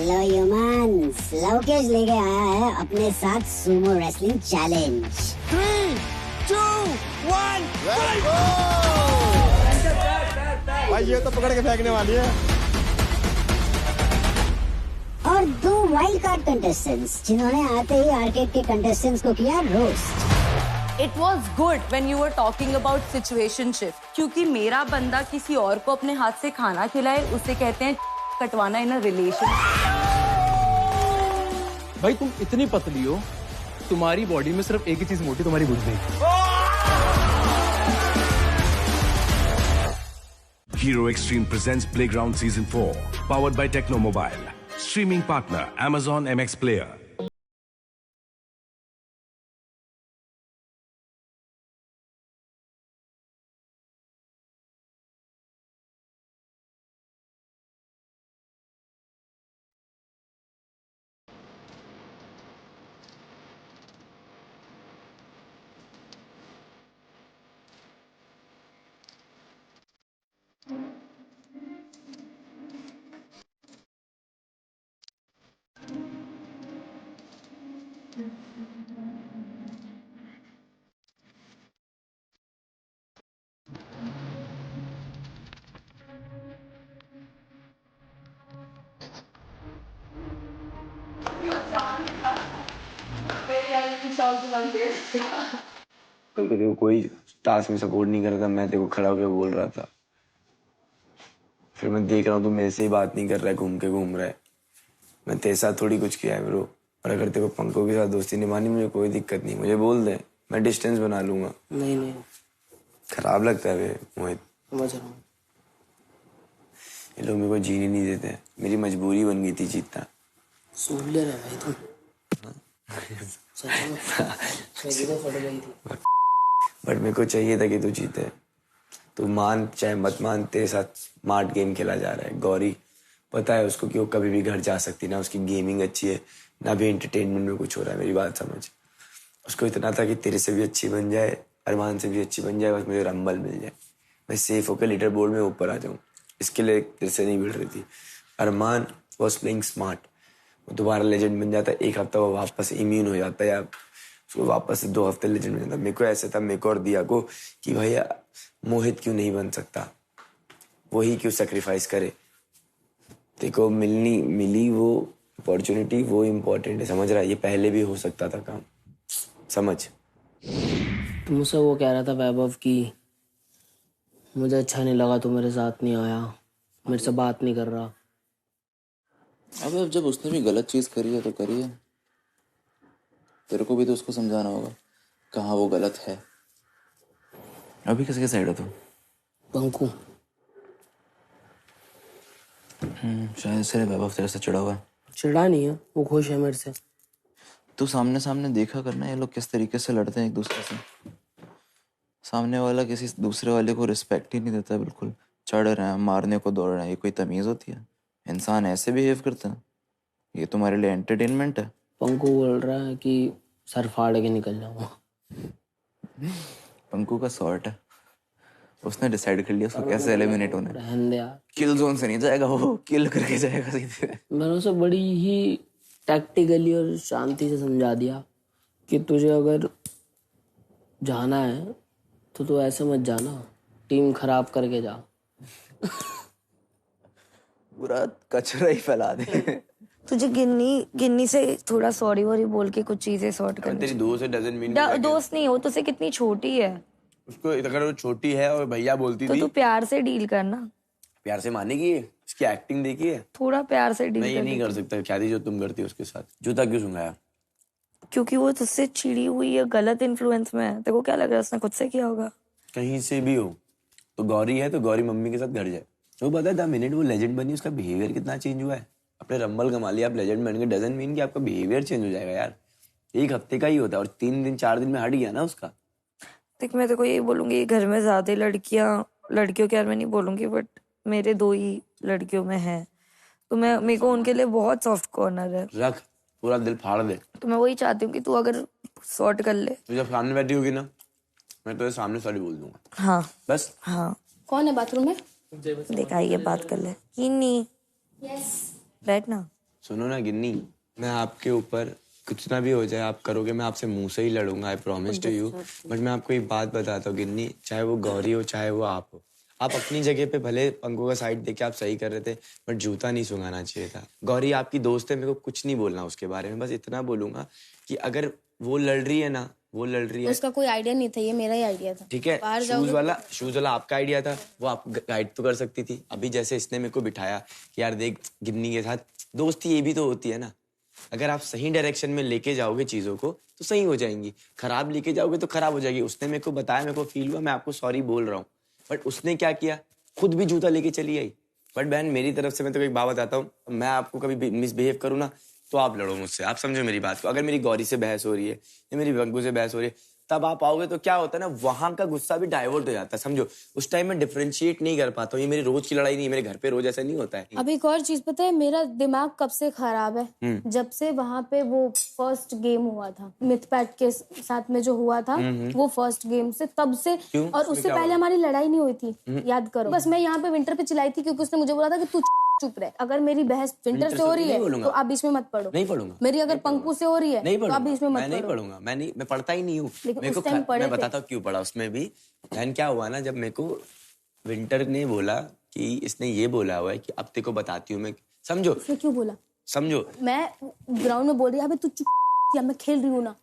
Hello humans, Lavkesh लेके आया है अपने साथ Sumo wrestling challenge. 3, 2, 1, let's go! भाई ये तो पकड़ के फेंकने वाली है। और 2 वाइल्ड कार्ड कंटेस्टेंट्स जिन्होंने आते ही आर्केड के कंटेस्टेंट्स को किया roast. It was good when you were talking about situationship, क्योंकि मेरा बंदा किसी और को अपने हाथ से खाना खिलाए उसे कहते हैं कटवाना इन अ रिलेशन। भाई तुम इतनी पतली हो, तुम्हारी बॉडी में सिर्फ एक ही चीज मोटी, तुम्हारी गुर्दे। Hero Extreme presents Playground Season 4, powered by Technomobile. Streaming partner Amazon MX Player. तेरे को कोई टास्क में सपोर्ट नहीं कर रहा था, मैं तेरे को खड़ा होकर बोल रहा था। फिर मैं देख रहा हूँ तू मेरे से ही बात नहीं कर रहा है, घूम रहा है। मैं तेरे साथ थोड़ी कुछ किया है ब्रो। और अगर तेरे को पंको के साथ दोस्ती निभानी, मुझे कोई दिक्कत नहीं, मुझे बोल दे, मैं डिस्टेंस बना लूंगा। नहीं खराब लगता है वे मोहित। समझ रहा हूँ। ये लोग मेरे को जीने नहीं देते, मेरी मजबूरी बन गई थी जीतना। सूट ले रहा भाई तुम। सच में मेरी तो फट गई थी। बट मेरे को चाहिए था कि तू जीते। तू मान चाहे मत मान, तेरे साथ स्मार्ट गेम खेला जा रहा है। गौरी पता है उसको कि वो कभी भी घर जा सकती, ना उसकी गेमिंग अच्छी है, ना भी एंटरटेनमेंट में कुछ हो रहा है। मेरी बात समझ। उसको इतना था कि तेरे से भी अच्छी बन जाए, अरमान से भी अच्छी बन जाए, बस मुझे रंबल मिल जाए, मैं सेफ होकर लीडर बोर्ड में ऊपर आ जाऊँ। इसके लिए तेरे से नहीं भिड़ रही थी। अरमान वॉज प्लेइंग स्मार्ट। वो दोबारा लेजेंड बन जाता, एक हफ्ता वो वापस इम्यून हो जाता, या उसको वापस से 2 हफ्ते लेजेंड बन जाता। मेरे को ऐसे था, मेरे को और दिया को, कि भैया मोहित क्यों नहीं बन सकता, वही क्यों सेक्रीफाइस करे। देखो मिली वो अपॉर्चुनिटी, वो इम्पोर्टेंट है, समझ रहा है। ये पहले भी हो सकता था काम, समझ। तुम मुझसे वो कह रहा था वैभव कि मुझे अच्छा नहीं लगा, तो मेरे साथ नहीं आया, मेरे से बात नहीं कर रहा। अब जब उसने भी गलत चीज करी है तो करी है, तेरे को भी तो उसको समझाना होगा कहाँ वो गलत है। अभी किसके साइड है तू? पंकु। शायद से वैभव तेरे से चिढ़ा हुआ है। चिढ़ा नहीं है, वो खुश है मेरे से। तू सामने सामने देखा करना ये लोग किस तरीके से लड़ते हैं एक दूसरे से। सामने वाला किसी दूसरे वाले को रिस्पेक्ट ही नहीं देता है, बिल्कुल चढ़ रहे हैं, मारने को दौड़ रहे हैं। ये कोई तमीज होती है? इंसान ऐसे बिहेव करता है? ये तुम्हारे लिए एंटरटेनमेंट है? पंकु बोल रहा है कि सर फाड़ के निकल जाऊंगा। पंकु का सॉर्ट है, उसने डिसाइड कर लिया उसको कैसे एलिमिनेट होना है। रहने दे यार, किल जोन से नहीं जाएगा, वो किल करके जाएगा सीधे। मैंने उसे बड़ी ही टैक्टिकली और शांति से समझा दिया कि तुझे अगर जाना है तो तू ऐसे मत जाना, टीम खराब करके जा। पूरा कचरा ही फैला दे। तुझे गिन्नी से थोड़ा सॉरी वॉरी बोल के कुछ चीजें सॉर्ट कर। तेरी दोस्त है डजंट मीन दोस्त नहीं हो, तुझसे कितनी छोटी है। उसको अगर वो छोटी है और भैया बोलती तो थी तू प्यार से डील करना। प्यार से मानेगी है? इसकी एक्टिंग देखी है? थोड़ा प्यार से डील कर। नहीं कर सकता शादी जो तुम करती हो उसके साथ। जूता क्यों सुंघाया? क्योंकि वो तुझसे चिड़ी हुई है, गलत इन्फ्लुएंस में है। तेरे को क्या लग रहा है उसने खुद से किया होगा? कहीं से भी हो तो गौरी है, तो गौरी मम्मी के साथ घर जाए। वो पता है 10 मिनट वो लेजेंड बनी, उसका बिहेवियर कितना चेंज हुआ है। अपने रंबल कमा लिया, आप लेजेंड बन गए, डजंट मीन कि आपका बिहेवियर चेंज हो जाएगा यार। 1 हफ्ते का ही होता है और 3 दिन 4 दिन में हट गया ना उसका। देख मैं तेरे को ये बोलूंगी, घर में ज्यादा लड़कियों के बारे में नहीं बोलूंगी, बट मेरे 2 ही लड़कियों में है, तो मेरे को उनके लिए बहुत सॉफ्ट कॉर्नर है। रख, पूरा दिल फाड़ दे। तो मैं वही चाहती हूँ कि तू अगर सॉर्ट कर ले। तू जब सामने बैठी होगी ना, मैं तुझे सामने सॉरी बोल दूंगा। हाँ बस। हाँ। कौन है बाथरूम में? देखा, ये बात कर ले। किन्नी, यस। बैठ ना। सुनो ना गिन्नी, मैं आपके ऊपर कुछ ना भी हो जाए, आप करोगे, मैं आपसे मुंह से ही लड़ूंगा, I promise to you. But मैं आपको एक बात बताता हूँ गिन्नी, चाहे वो गौरी हो चाहे वो आप हो, आप अपनी जगह पे भले पंकु का साइड देके आप सही कर रहे थे, बट जूता नहीं सुंघाना चाहिए था। गौरी आपकी दोस्त है, मेरे को कुछ नहीं बोलना उसके बारे में, बस इतना बोलूंगा कि अगर वो लड़ रही है ना, वो लड़ रही है, उसका कोई आइडिया नहीं था, ये मेरा ही आइडिया था। ठीक है, शूज वाला आपका आइडिया था, वो आप गाइड तो कर सकती थी। अभी जैसे इसने मेरे को बिठाया कि यार देख गिन्नी के साथ दोस्ती ये भी तो होती है ना, अगर आप सही डायरेक्शन में लेके जाओगे चीजों को तो सही हो जाएंगी, खराब लेके जाओगे तो खराब हो जाएगी। उसने मेरे को बताया, मेरे को फील हुआ, मैं आपको सॉरी बोल रहा हूँ, बट उसने क्या किया, खुद भी जूता लेके चली आई। बट बहन मेरी तरफ से मैं तो एक बात बताता हूँ, मैं आपको कभी मिसबिहेव करूँ ना तो आप लड़ो मुझसे, आप समझो मेरी बात को। अगर मेरी गौरी से बहस हो रही है या मेरी बंकू से बहस हो रही है, तब आप आओगे तो क्या होता है ना, वहां का गुस्सा भी डाइवर्ट हो जाता है, समझो। उस टाइम में डिफरेंशिएट नहीं कर पाता हूँ, ये मेरी रोज की लड़ाई नहीं है, मेरे घर पे रोज ऐसा नहीं होता है। अब एक और चीज पता है, मेरा दिमाग कब से खराब है, जब से वहां पे वो फर्स्ट गेम हुआ था मिथपैट के साथ में जो हुआ था, वो फर्स्ट गेम से तब से। और उससे पहले हमारी लड़ाई नहीं हुई थी, याद करो। बस मैं यहाँ पे विंटर पे चिल्लाई थी क्योंकि उसने मुझे बोला था कि तू चुप रहे। अगर मेरी बहस विंटर से हो रही है तो आप बीच में मत पढ़ो। नहीं पढ़ूंगा। मेरी अगर पंकु से हो रही है तो आप बीच में मत पढ़ो। नहीं पढ़ूंगा, मैं पढ़ता ही नहीं हूँ। मैं बताता हूँ क्यों पढ़ा उसमें भी। बहन क्या हुआ ना, जब मेरे को विंटर ने बोला कि इसने ये बोला हुआ है कि अब तेरे को बताती हूँ मैं, समझो क्यों बोला, समझो। मैं ग्राउंड में बोल रही अबे तू चुप, या मैं खेल रही हूँ ना,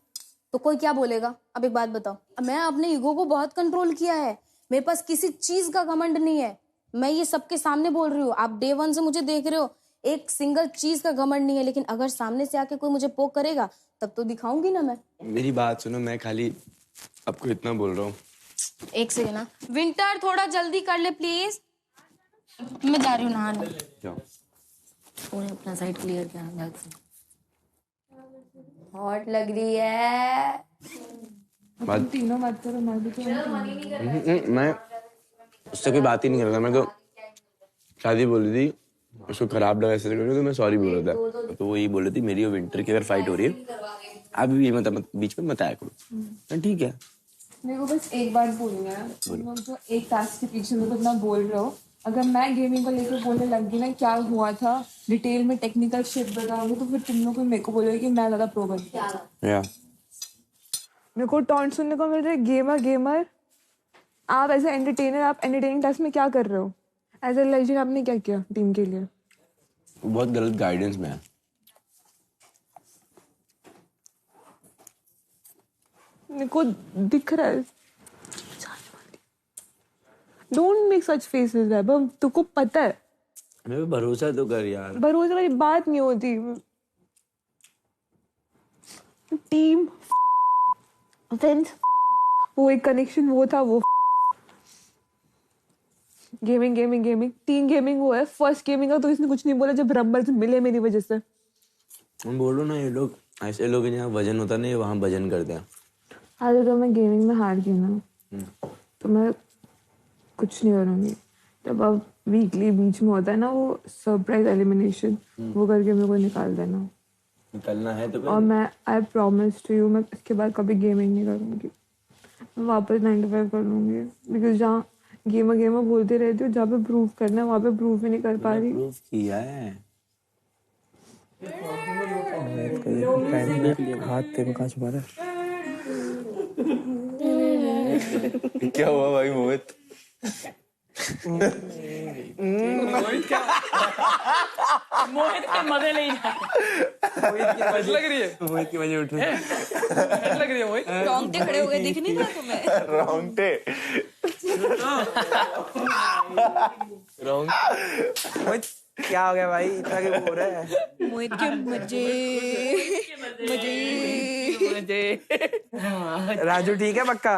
तो कोई क्या बोलेगा। अब एक बात बताओ, मैं अपने ईगो को बहुत कंट्रोल किया है, मेरे पास किसी चीज का घमंड नहीं है, मैं ये सबके सामने बोल रही हूँ। आप डे वन से मुझे देख रहे हो, एक सिंगल चीज का घमंड नहीं है। लेकिन अगर सामने से आके कोई मुझे पोक करेगा तब तो दिखाऊंगी ना मैं। मेरी बात सुनो, मैं खाली आपको इतना बोल रहा हूँ। एक सेकंड ना, विंटर थोड़ा जल्दी कर ले प्लीज, मैं जा रही हूँ नहाने। उन्हें अपना साइड क्लियर किया, हॉट लग रही है। तीनों बात करो, मैं उससे कोई बात ही नहीं कर रहा था। मैं तो शादी बोली थी, उसको खराब लगा ऐसे तो मैं सॉरी बोल रहा था। तो वो यही बोल रही थी मेरी और विंटर की अगर फाइट हो रही है आप भी मतलब बीच में मत आया करो। ठीक है, मेरे को बस एक बात बोलना है, तुम लोग जो एक टास्क के पीछे लोग इतना बोल रहे हो, अगर मैं गेमिंग को लेकर बोलने लग गई ना क्या हुआ था डिटेल में टेक्निकल शिट बताऊंगी तो फिर तुम लोग मेरे को बोलोगे कि मैं ज्यादा प्रो बन गया। मेरे को टॉन्ट सुनने को मिल रहा है, गेमर आप एज ए एंटरटेनर, आप एंटरटेनिंग टास्क में क्या कर रहे हो? एज ए लेजेंड आपने क्या किया टीम के लिए? बहुत गलत गाइडेंस में है। मेरे को दिख रहा है। डोंट मेक सच फेसेस है, तुमको पता है। मेरे पे भरोसा तो कर यार। भरोसे वाली बात नहीं होती। टीम फ्रेंड्स, वो एक कनेक्शन वो था, वो गेमिंग टीम गेमिंग वो है। फर्स्ट गेमिंग का तो इसने कुछ नहीं बोला जब रंबल मिले मेरी वजह से। बोलो ना, ये लोग ऐसे लोग जहाँ वजन होता नहीं वहाँ भजन करते हैं। आज तो मैं गेमिंग में हार गई ना तो मैं कुछ नहीं करूँगी। जब अब वीकली बीच में होता है ना वो सरप्राइज एलिमिनेशन, वो करके मेरे को निकाल देना। निकलना है तो और मैं आई प्रॉमिस टू यू, मैं इसके बाद कभी गेमिंग नहीं करूँगी। मैं वापस 95 कर लूँगी। बिकॉज जहाँ गेमर बोलते रहती हूँ, जहाँ पे प्रूव करना है वहाँ पे प्रूव ही नहीं कर पा रही। प्रूव किया है। हाथ तेरे कहाँ छुपा रहा है? क्या हुआ भाई मोहित? मोहित के मजे ले मोहित लग रही है, मोहित की वजह उठ रही लग रही है मोहित। रोंगटे खड़े हो गए, दिख नहीं रहा तुम्हें? रोंगटे मोहित क्या हो गया भाई, इतना क्यों हो रहा है? मोहित के मजे। राजू ठीक है पक्का?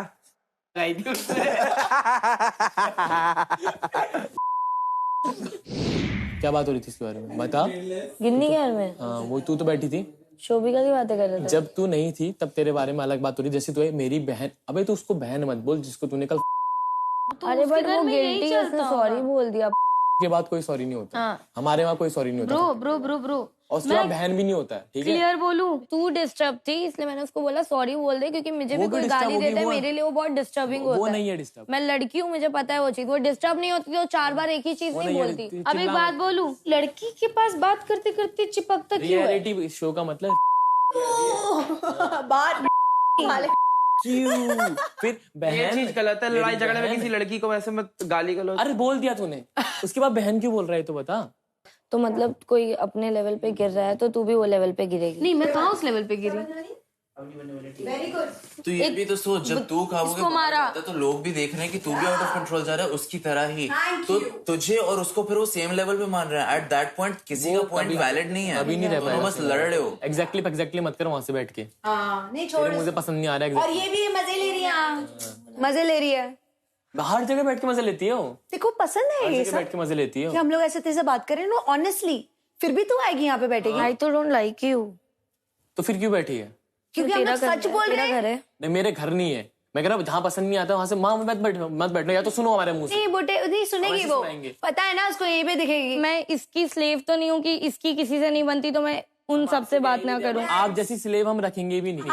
क्या बात हो रही थी इसके बारे में बता। गिन्नी के घर में हाँ, वो तू तो बैठी थी। शोभिका की बातें कर रहे थे। जब तू नहीं थी तब तेरे बारे में अलग बात हो रही, जैसे तू है मेरी बहन। अबे तू उसको बहन मत बोल जिसको तूने कल अरे बट वो गिल्टी है, उसने सॉरी बोल दिया। के बाद कोई सॉरी नहीं होता। हमारे वहाँ कोई सॉरी नहीं होता। ब्रो और उसके बाद बहन भी नहीं होता है, ठीक है? क्लियर बोलूं, तू डिस्टर्ब थी इसलिए मैंने उसको बोला सॉरी बोल दे, क्योंकि मुझे भी वो कोई भी गाली disturb देता है होगी, मेरे लिए वो बहुत डिस्टर्बिंग होता है। वो नहीं है डिस्टर्ब। मैं लड़की हूँ, मुझे पता है वो चीज, वो डिस्टर्ब नहीं होती तो 4 बार एक ही चीज वो नहीं नहीं है, बोलती। अब एक चिल्ला बात बोलूं, लड़की के पास बात करते करते चिपकता क्यों है? रियलिटी शो का मतलब बात क्यों? फिर ये बहन चीज गलत है, लड़ाई मेरी झगड़े में बहन- किसी लड़की को वैसे मत गाली गलो। अरे बोल दिया तूने, उसके बाद बहन क्यों बोल रहा है तो बता। तो मतलब कोई अपने लेवल पे गिर रहा है तो तू भी वो लेवल पे गिरेगी। नहीं, मैं कहाँ उस लेवल पे गिरी? Very good. तो ये भी तो सोच, जब तू खाओगे इसको मारा। तो लोग भी देख रहे हैं कि तू भी आउट ऑफ कंट्रोल जा रहा है उसकी तरह ही, तो तुझे और उसको फिर वो सेम लेवल पे मान रहे हैं। एट दैट पॉइंट किसी का पॉइंट वैलिड नहीं है, अभी नहीं रह दोनों पाएगा। बस लड़ रहे हो। एग्जैक्टली मत करो वहां से बैठ के, नहीं छोड़, मुझे पसंद नहीं आ रहा और है। ये भी मजे ले रही है, मजे ले रही है। हर जगह बैठ के मजे लेती है वो, देखो पसंद है हर ये जगह सब बैठ के मजे लेती है कि हम लोग ऐसे तेरे से बात करें ना ऑनेस्टली, फिर भी तू आएगी यहाँ पे बैठेगी। आई तो डोंट लाइक यू। तो फिर क्यों बैठी है? क्योंकि हम लोग सच बोल रहे हैं। घर है। नहीं, मेरे घर नहीं है, मैं कह रहा हूँ जहाँ पसंद नहीं आता वहां से माँ मत बैठना, या तो सुनो हमारे मुंह से। नहीं बोटे नहीं सुनेगी ऐसे वो, सुनाएंगे। पता है ना उसको यहीं पे दिखेगी। मैं इसकी स्लेव तो नहीं हूँ कि इसकी किसी से नहीं बनती तो मैं उन सब से बात ना करूँ। आप जैसी स्लेव हम रखेंगे भी नहीं,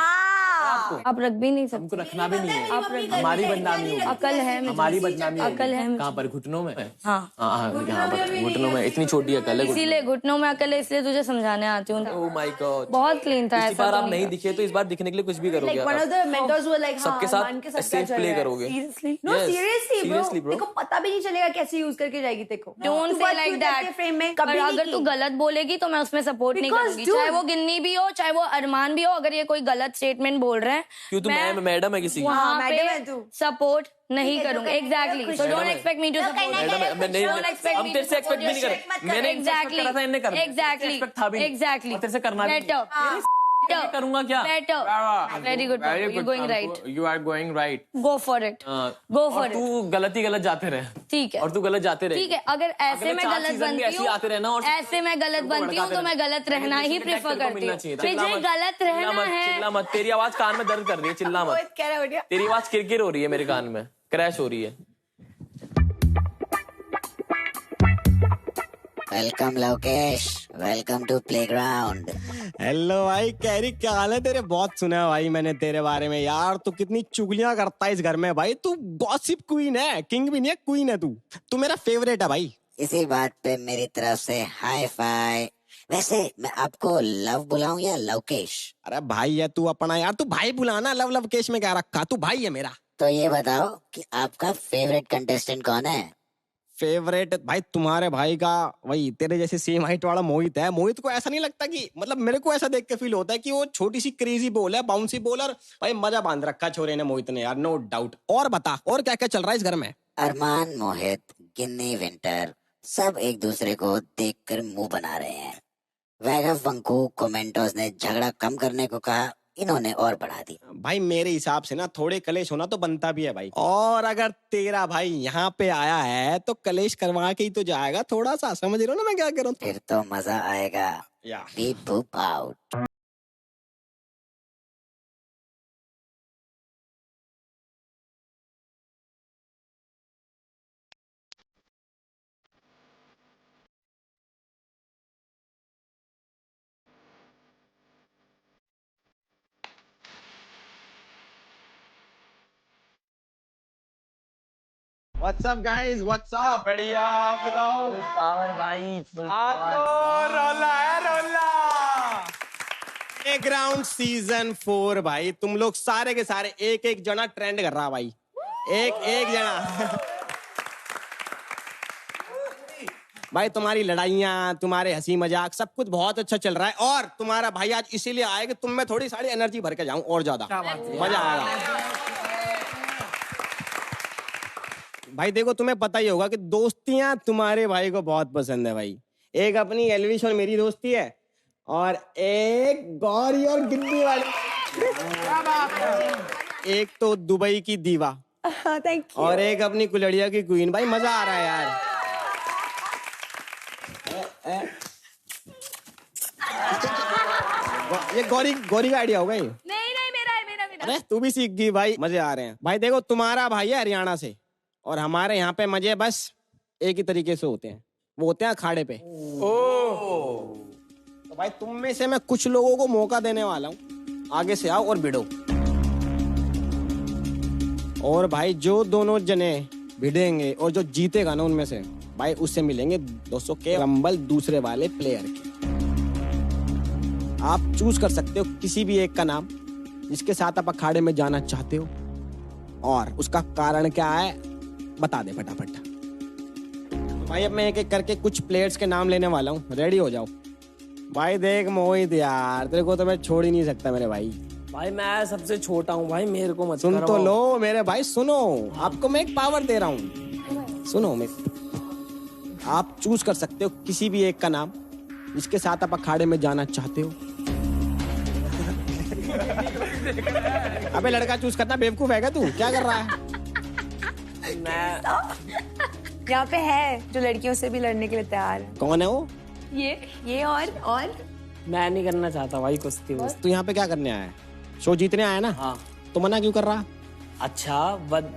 आप रख भी नहीं सकते, हमको रखना भी नहीं है। आप रख- हमारी बदनामी होगी, अकल है मुझे। हमारी बदनामी होगी। अकल है मुझे। कहाँ पर? घुटनों में? हाँ, यहाँ पर घुटनों में, इतनी छोटी अकल है। इसीलिए घुटनों में अकल है, इसलिए तुझे समझाने आती हूँ। ओह माय गॉड, बहुत क्लीन था। इस बार आप नहीं दिखे तो इस बार दिखने के लिए कुछ भी करोगे। Like one of the mentors were like, सबके हाँ, मान के साथ सब सेफ चल प्ले रहा है। करोगे। Seriously? No, Yes, seriously, seriously, bro. bro. देखो पता भी नहीं चलेगा कैसे यूज करके जाएगी देखो। डोंट तू से बात लाइक क्यों करती है दैट। फ्रेम में? पर कभी अगर नहीं तू की। गलत बोलेगी तो मैं उसमें सपोर्ट नहीं Because, करूंगी, dude- चाहे वो गिन्नी भी हो, चाहे वो अरमान भी हो। अगर ये कोई गलत स्टेटमेंट बोल रहे हैं, क्यों तुम मैडम है किसी की? वहाँ मैडम है पे तू। सपोर्ट नहीं ठीक है, तो करूंगा। करने का एग्जैक्टली, कुछ सो डोंट नहीं। एक्सपेक्ट मी टू तो सपोर्ट। करने का मैडम, मैं नहीं, Don't expect हम me तेरे to से एक्सपेक्ट भी support नहीं your कर shit, मत मैंने Exactly. एक्सपेक्ट करा था, इनने कर Exactly. एक्सपेक्ट था भी नहीं। Exactly. और तेरे से करना भी Better. नहीं। मैं करूंगा क्या? Better. Very good. Very You're good, going Pampu. right. You are going right. Go for it. Go for और it. तू गलत जाते रहे। ठीक है। और तू गलत जाते रहे। ठीक है, अगर ऐसे अगले मैं 4 गलत सीजन भी बनती ऐसे ही आते रहना हूँ, और ऐसे मैं गलत सबको बनती हूँ भड़काते तो मैं रहना। गलत रहना ही प्रेफर करती हूँ। चिल्ला मुझे मत, गलत चिल्ला रहना मत, है। चिल्ला मत। तेरी आवाज कान में दर्द कर रही है, चिल्ला मत। रोहित कह रहा है, बढ़िया। तेरी आवाज किरकिर हो रही है मेरे कान में, क्रैश हो रही है। Welcome Lokesh, welcome to playground. Hello भाई कैरी, क्या हाल है तेरे? बहुत सुना है भाई मैंने तेरे बारे में यार। तू कितनी चुगलियां करता है इस घर में भाई। तू गॉसिप क्वीन है, किंग भी नहीं है, क्वीन है तू। तू मेरा फेवरेट है भाई। इसी बात पे मेरी तरफ से हाई फाई। वैसे मैं आपको लव बुलाऊं या लवकेश? अरे भाई है तू अपना यार, तू भाई बुलाना। लव लव केश में क्या रखा? तू भाई है मेरा। तो ये बताओ कि आपका फेवरेट कंटेस्टेंट कौन है? फेवरेट भाई तुम्हारे भाई का वही तेरे जैसे सेम हाइट वाला मोहित है। मोहित को ऐसा नहीं लगता कि, मतलब मेरे को ऐसा देख के फील होता है कि वो छोटी सी क्रेजी बॉल है, बाउंसी बॉलर। भाई मजा बांध रखा छोरे ने मोहित ने यार, नो डाउट। और बता और क्या क्या चल रहा है इस घर में? अरमान, मोहित, गिन्नी, विंटर सब एक दूसरे को देखकर मुंह बना रहे हैं। वैगव वंकू कोमेंटोस ने झगड़ा कम करने को कहा, इन्होंने और बढ़ा दी। भाई मेरे हिसाब से ना थोड़े कलेश होना तो बनता भी है भाई। और अगर तेरा भाई यहाँ पे आया है तो कलेश करवा के ही तो जाएगा थोड़ा सा। समझ रहे हो ना मैं क्या कह रहा हूँ? फिर तो मजा आएगा। या beep boop out. What's up guys? What's up? बढ़िया बताओ। और भाई रोला है रोला। प्लेग्राउंड सीजन 4 भाई। तुम लोग सारे के सारे एक एक जना ट्रेंड कर रहा भाई, एक एक जना। भाई तुम्हारी लड़ाइयाँ, तुम्हारे हंसी मजाक सब कुछ बहुत अच्छा चल रहा है। और तुम्हारा भाई आज इसीलिए आया कि तुम में थोड़ी सारी एनर्जी भर के जाऊं और ज्यादा मजा आएगा। भाई देखो तुम्हें पता ही होगा कि दोस्तियां तुम्हारे भाई को बहुत पसंद है भाई। एक अपनी एलविश और मेरी दोस्ती है, और एक गौरी और गिन्नी वाली, एक तो दुबई की दीवा, थैंक यू। और एक अपनी कुलड़िया की क्वीन। भाई मजा आ रहा है यार। ये गौरी का आइडिया होगा ये? नहीं, मेरा है, मेरा। अरे तू भी सीख गई भाई, मजे आ रहे हैं भाई। देखो तुम्हारा भाई है हरियाणा से, और हमारे यहाँ पे मजे बस एक ही तरीके से होते हैं, वो होते हैं अखाड़े पे। तो भाई तुम में से मैं कुछ लोगों को मौका देने वाला हूँ, आगे से आओ और भिड़ो। और भाई जो दोनों जने भिड़ेंगे और जो जीतेगा ना उनमें से भाई उससे मिलेंगे 200 के रंबल दूसरे वाले प्लेयर के। आप चूज कर सकते हो किसी भी एक का नाम जिसके साथ आप अखाड़े में जाना चाहते हो और उसका कारण क्या है बता दे फटाफट। तो भाई अब मैं एक एक करके कुछ प्लेयर्स के नाम लेने वाला हूँ, रेडी हो जाओ। भाई देख मोहित यार, तेरे को तो मैं छोड़ ही नहीं सकता मेरे भाई। भाई मैं सबसे छोटा हूँ भाई, मेरे को मत सुन तो करवाओ। लो मेरे भाई, सुनो, आपको मैं एक पावर दे रहा हूँ, सुनो। मैं आप चूज कर सकते हो किसी भी एक का नाम जिसके साथ आप अखाड़े में जाना चाहते हो। अबे लड़का चूज करना, बेवकूफ है क्या तू? क्या कर रहा है? यहाँ पे है जो लड़कियों से भी लड़ने के लिए तैयार है। कौन है वो? ये और मैं नहीं करना चाहता भाई कुश्ती। तू यहाँ पे क्या करने आया है? शो जीतने आया है ना? हाँ। तो मना क्यों कर रहा? अच्छा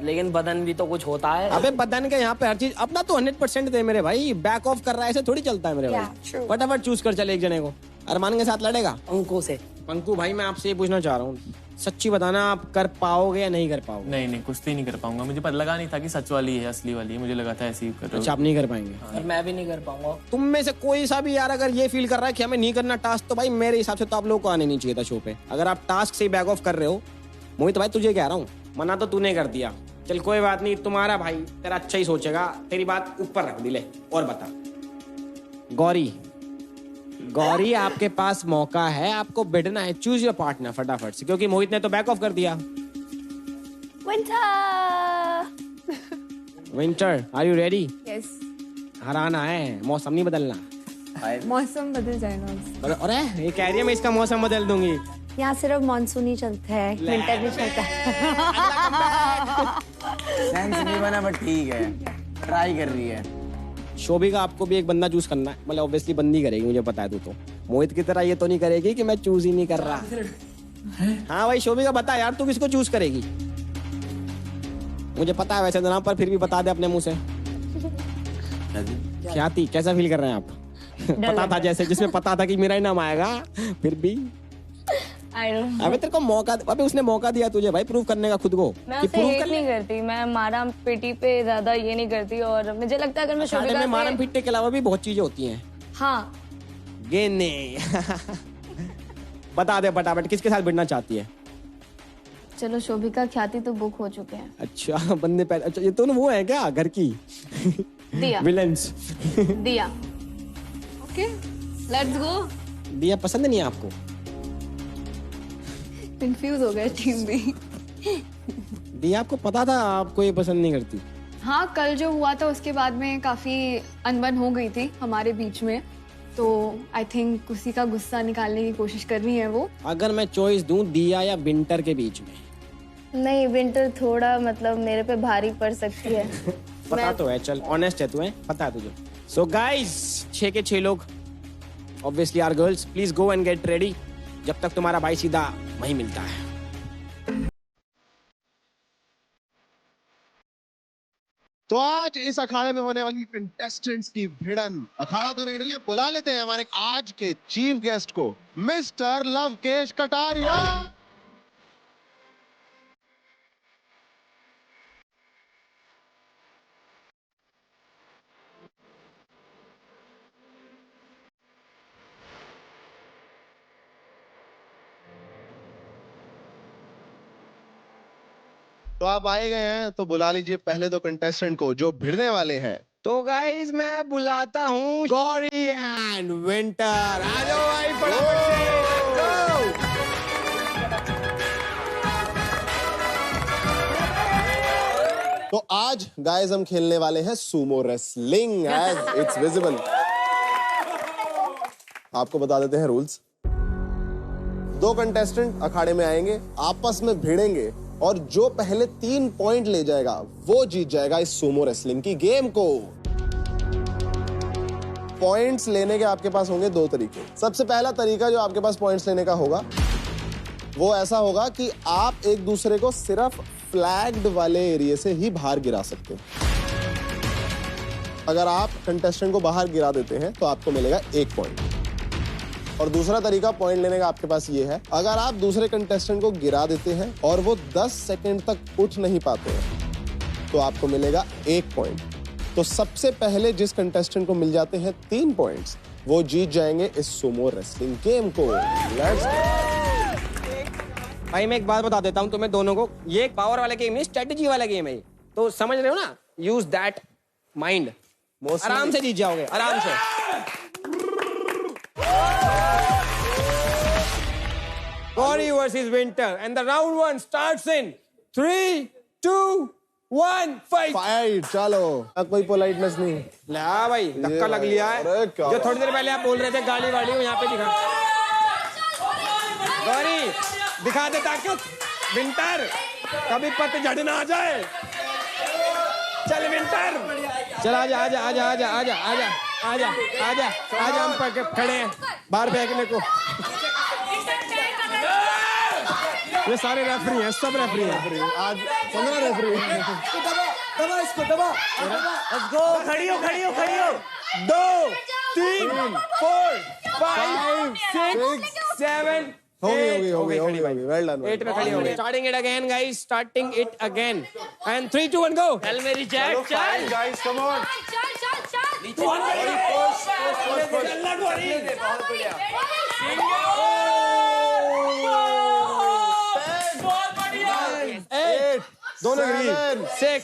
लेकिन बदन भी तो कुछ होता है। अबे बदन के यहाँ पे हर चीज अपना तो 100% दे मेरे भाई। बैक ऑफ कर रहा है, ऐसे थोड़ी चलता है मेरे भाई। फटाफट चूज कर चले एक जने को। अरमान के साथ लड़ेगा? पंकु से। पंकु भाई मैं आपसे ये पूछना चाह रहा हूँ, सच्ची बताना आप कर पाओगे या नहीं कर पाओगे? नहीं कुश्ती नहीं कर पाऊंगा, मुझे पता लगा नहीं था कि सच वाली है असली वाली है, मुझे लगा था ऐसी कर। अच्छा आप नहीं कर पाएंगे? और मैं भी नहीं कर पाऊंगा। तुम में से कोई सा भी यार अगर ये फील कर रहा है कि हमें नहीं करना टास्क, तो भाई मेरे हिसाब से तो आप लोगों को आने नहीं चाहिए था शो पे। अगर आप टास्क से ही बैक ऑफ कर रहे हो, मोहित भाई तुझे कह रहा हूँ, मना तो तूने कर दिया, चल कोई बात नहीं, तुम्हारा भाई तेरा अच्छा ही सोचेगा, तेरी बात ऊपर रख दिले। और बता गौरी आपके पास मौका है, आपको भिड़ना है, चूज योर पार्टनर फटाफट से, क्योंकि मोहित ने तो बैक ऑफ कर दिया। Winter are you ready? Yes. हराना है, मौसम नहीं बदलना। मौसम बदल जाएगा। अरे ये कह रही है मैं इसका मौसम बदल दूंगी। यहाँ सिर्फ मानसून ही चलता है, विंटर नहीं चलता। सेंस नहीं बना बट ठीक है, ट्राई कर रही है। शोभिका आपको भी एक बंदा चूज करना है, मतलब ऑब्वियसली बंदी करेगी, मुझे पता है। तू तो मोहित की तरह ये तो नहीं करेगी कि मैं चूज ही नहीं कर रहा। हाँ भाई शोभिका बता यार, तू किसको चूज करेगी? मुझे पता है वैसे नाम, पर फिर भी बता दे अपने मुंह से। ख्याति कैसा फील कर रहे हैं आप? पता था जैसे जिसमें पता था कि मेरा ही नाम आएगा, फिर भी अबे तेरे को मौका, अबे उसने मौका दिया तुझे भाई प्रूव करने का खुद को। मैं उसे हेट नहीं करती, मैं मारम पीटी पे ज्यादा ये नहीं करती, और मुझे लगता है अगर मैं शोभिका से मारम पीटने के अलावा भी बहुत चीजें होती हैं। हाँ गेने बता दे फटाफट किसके साथ भिड़ना चाहती है? चलो शोभिका ख्याति तो बुक हो चुके हैं। अच्छा बंदे पहले, अच्छा ये तो वो है क्या घर की दिया विलेंस? दिया ओके लेट्स गो। दिया पसंद नहीं है आपको? कंफ्यूज हो गए टीम भी। दिया आपको पता था आपको ये पसंद नहीं करती? हाँ कल जो हुआ था उसके बाद में काफी अनबन हो गई थी हमारे बीच में, तो आई थिंक उसी का गुस्सा निकालने की कोशिश कर रही है वो। अगर मैं चॉइस दूं दिया या विंटर के बीच में? नहीं विंटर थोड़ा मतलब मेरे पे भारी पड़ सकती है। पता तो है, चल ऑनेस्ट है तुम्हें, पता है तुझे। सो गाइस 6 के 6 लोग obviously are girls, please go and get ready, जब तक तुम्हारा भाई सीधा वहीं मिलता है। तो आज इस अखाड़े में होने वाली कंटेस्टेंट्स की भिड़न, अखाड़ा तो नहीं, बुला लेते हैं हमारे आज के चीफ गेस्ट को, मिस्टर लवकेश कटारिया। तो आप आए गए हैं तो बुला लीजिए पहले तो कंटेस्टेंट को जो भिड़ने वाले हैं। तो गाइस मैं बुलाता हूँ गौरी एंड विंटर। आ जाओ भाई फटाफट से। तो आज गाइस हम खेलने वाले हैं sumo wrestling, as it's visible. आपको बता देते हैं रूल्स। 2 कंटेस्टेंट अखाड़े में आएंगे, आपस में भिड़ेंगे और जो पहले 3 पॉइंट ले जाएगा वो जीत जाएगा इस सूमो रेसलिंग की गेम को। पॉइंट्स लेने के आपके पास होंगे 2 तरीके। सबसे पहला तरीका जो आपके पास पॉइंट्स लेने का होगा वो ऐसा होगा कि आप एक दूसरे को सिर्फ फ्लैग्ड वाले एरिया से ही बाहर गिरा सकते हैं। अगर आप कंटेस्टेंट को बाहर गिरा देते हैं तो आपको मिलेगा 1 पॉइंट। और दूसरा तरीका पॉइंट लेने का आपके पास ये है, अगर आप दूसरे कंटेस्टेंट को गिरा देते हैं और वो 10 सेकंड तक उठ नहीं पाते हैं तो आपको मिलेगा 1 पॉइंट। तो सबसे पहले जिस कंटेस्टेंट को मिल जाते हैं 3 पॉइंट्स वो जीत जाएंगे इस सुमो रेसलिंग गेम को। लेट्स भाई मैं एक बात बता देता हूँ तुम्हें दोनों को, ये एक पावर वाला गेम नहीं, स्ट्रेटेजी वाला गेम है, तो समझ रहे हो ना, यूज दैट माइंड, आराम से जीत जाओगे, आराम से। Gauri versus Winter and the round 1 starts in 3, 2, 1, fight. Fight, चलो। कोई पोलाइटनेस नहीं। ला भाई धक्का लग लिया है, जो थोड़ी देर पहले आप बोल रहे थे गाली वाली, यहाँ पे दिखा। गौरी दिखा दे ताकत, विंटर कभी पतझड़ ना आ जाए। चल विंटर, चल आजा आजा आजा आजा आजा आजा आजा आजा आजा, हम पकड़ खड़े हैं बाहर फेंकने को। ये सारे रेफरी हैं, सब रेफरी हैं आज 15 रेफरी हैं। दबा इसको, दबा। लेट्स गो, खड़ी हो खड़ी हो खड़ी हो। 2, 3, 4, 5, 6, 7, हो गई वेल डन। 8 में खड़ी हो गई। Starting it again guys, starting it again and 3, 2, 1 गो। चल मेरी जैक, चल गाइस, कम ऑन। दोनों 6,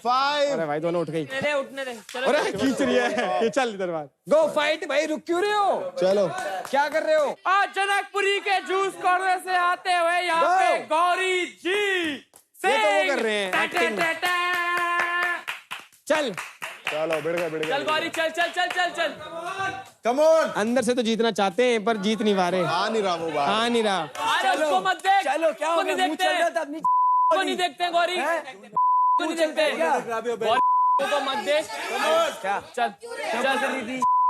5। अरे भाई दोनों उठ गई। उठने दे। अरे खींच रही है ये, चल इधर बाहर। गो फाइट भाई, रुक क्यों रहे हो? चलो क्या कर रहे हो? आज जनकपुरी के जूस कॉर्नर से आते हुए यहाँ पे गौरी जी ये तो वो कर रहे हैं एक्टिंग। चल चलो, बढ़ गए चल गौरी, चल चल चल चल चल। Come on. अंदर से तो जीतना चाहते हैं पर जीत नहीं पा रहे। आ नहीं रहा वो बात। आ नहीं रहा। अरे उसको मत देख। चलो क्या हो गया? मुंह चल रहा था अपनी को नहीं देखते हैं गौरी, को नहीं देखते गौरी को मत देख। क्या चल चल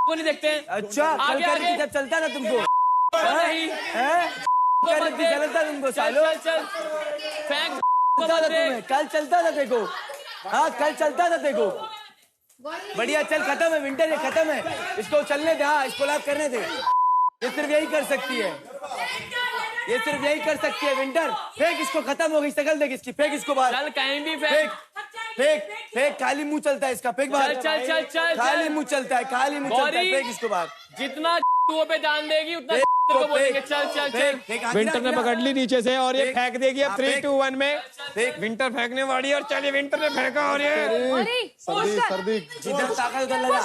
को नहीं देखते हैं। अच्छा आगे आगे जब चलता ना तुमको नहीं है, चलता तुमको। चल चल चल फेंक, कल चलता था देखो। हाँ कल चलता था देखो। बढ़िया, चल खत्म है विंटर, ये खत्म है, इसको चलने दे। हाँ इसको लाभ करने दे, ये सिर्फ यही कर सकती है, ये सिर्फ यही कर सकती है विंटर। फेंक इसको, खत्म हो गई शक्ल देख इसकी, फेंक इसको बाहर। चल कहीं भी फेंक फेंक फेंक, खाली मुंह चलता है इसका, फेंक बाहर। चल चल चल, खाली मुंह चलता है, खाली मुंह चलता है, फेंक इसको बाहर। जितना तू पे ध्यान देगी उतना को बोलेंगे। चल चल चल। विंटर ने पकड़ ली नीचे से और ये फेंक देगी अब 3, 2, 1 में। विंटर फेंकने वाली और चलिए विंटर ने फेंका और ये सर्दी जिधर ताकत उधर लगा।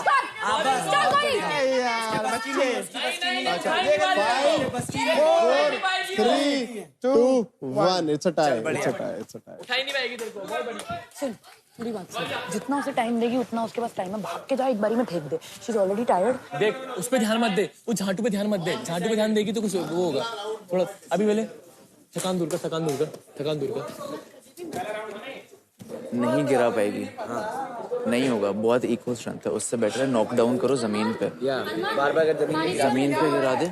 3, 2, 1। It's a tie, it's a tie, it's a tie. उठाई नहीं पाएगी तेरे को, बहुत बढ़िया। सुन मेरी बात सुन, जितना उसे टाइम देगी उतना उसके पास टाइम है, भाग के जा एक बारी में फेंक दे। She is already tired. देख उस पे ध्यान मत दे, उस झांटू पे ध्यान मत दे, झांटू पे ध्यान देगी तो कुछ वो होगा थोड़ा। अभी पहले थकान दूर कर, थकान दूर कर, थकान दूर कर। नहीं गिरा पाएगी। हाँ नहीं होगा, बहुत इक्वल स्ट्रेंथ है, उससे बेटर है नॉकडाउन करो जमीन पे। बार बार जमीन पे गिरा दे,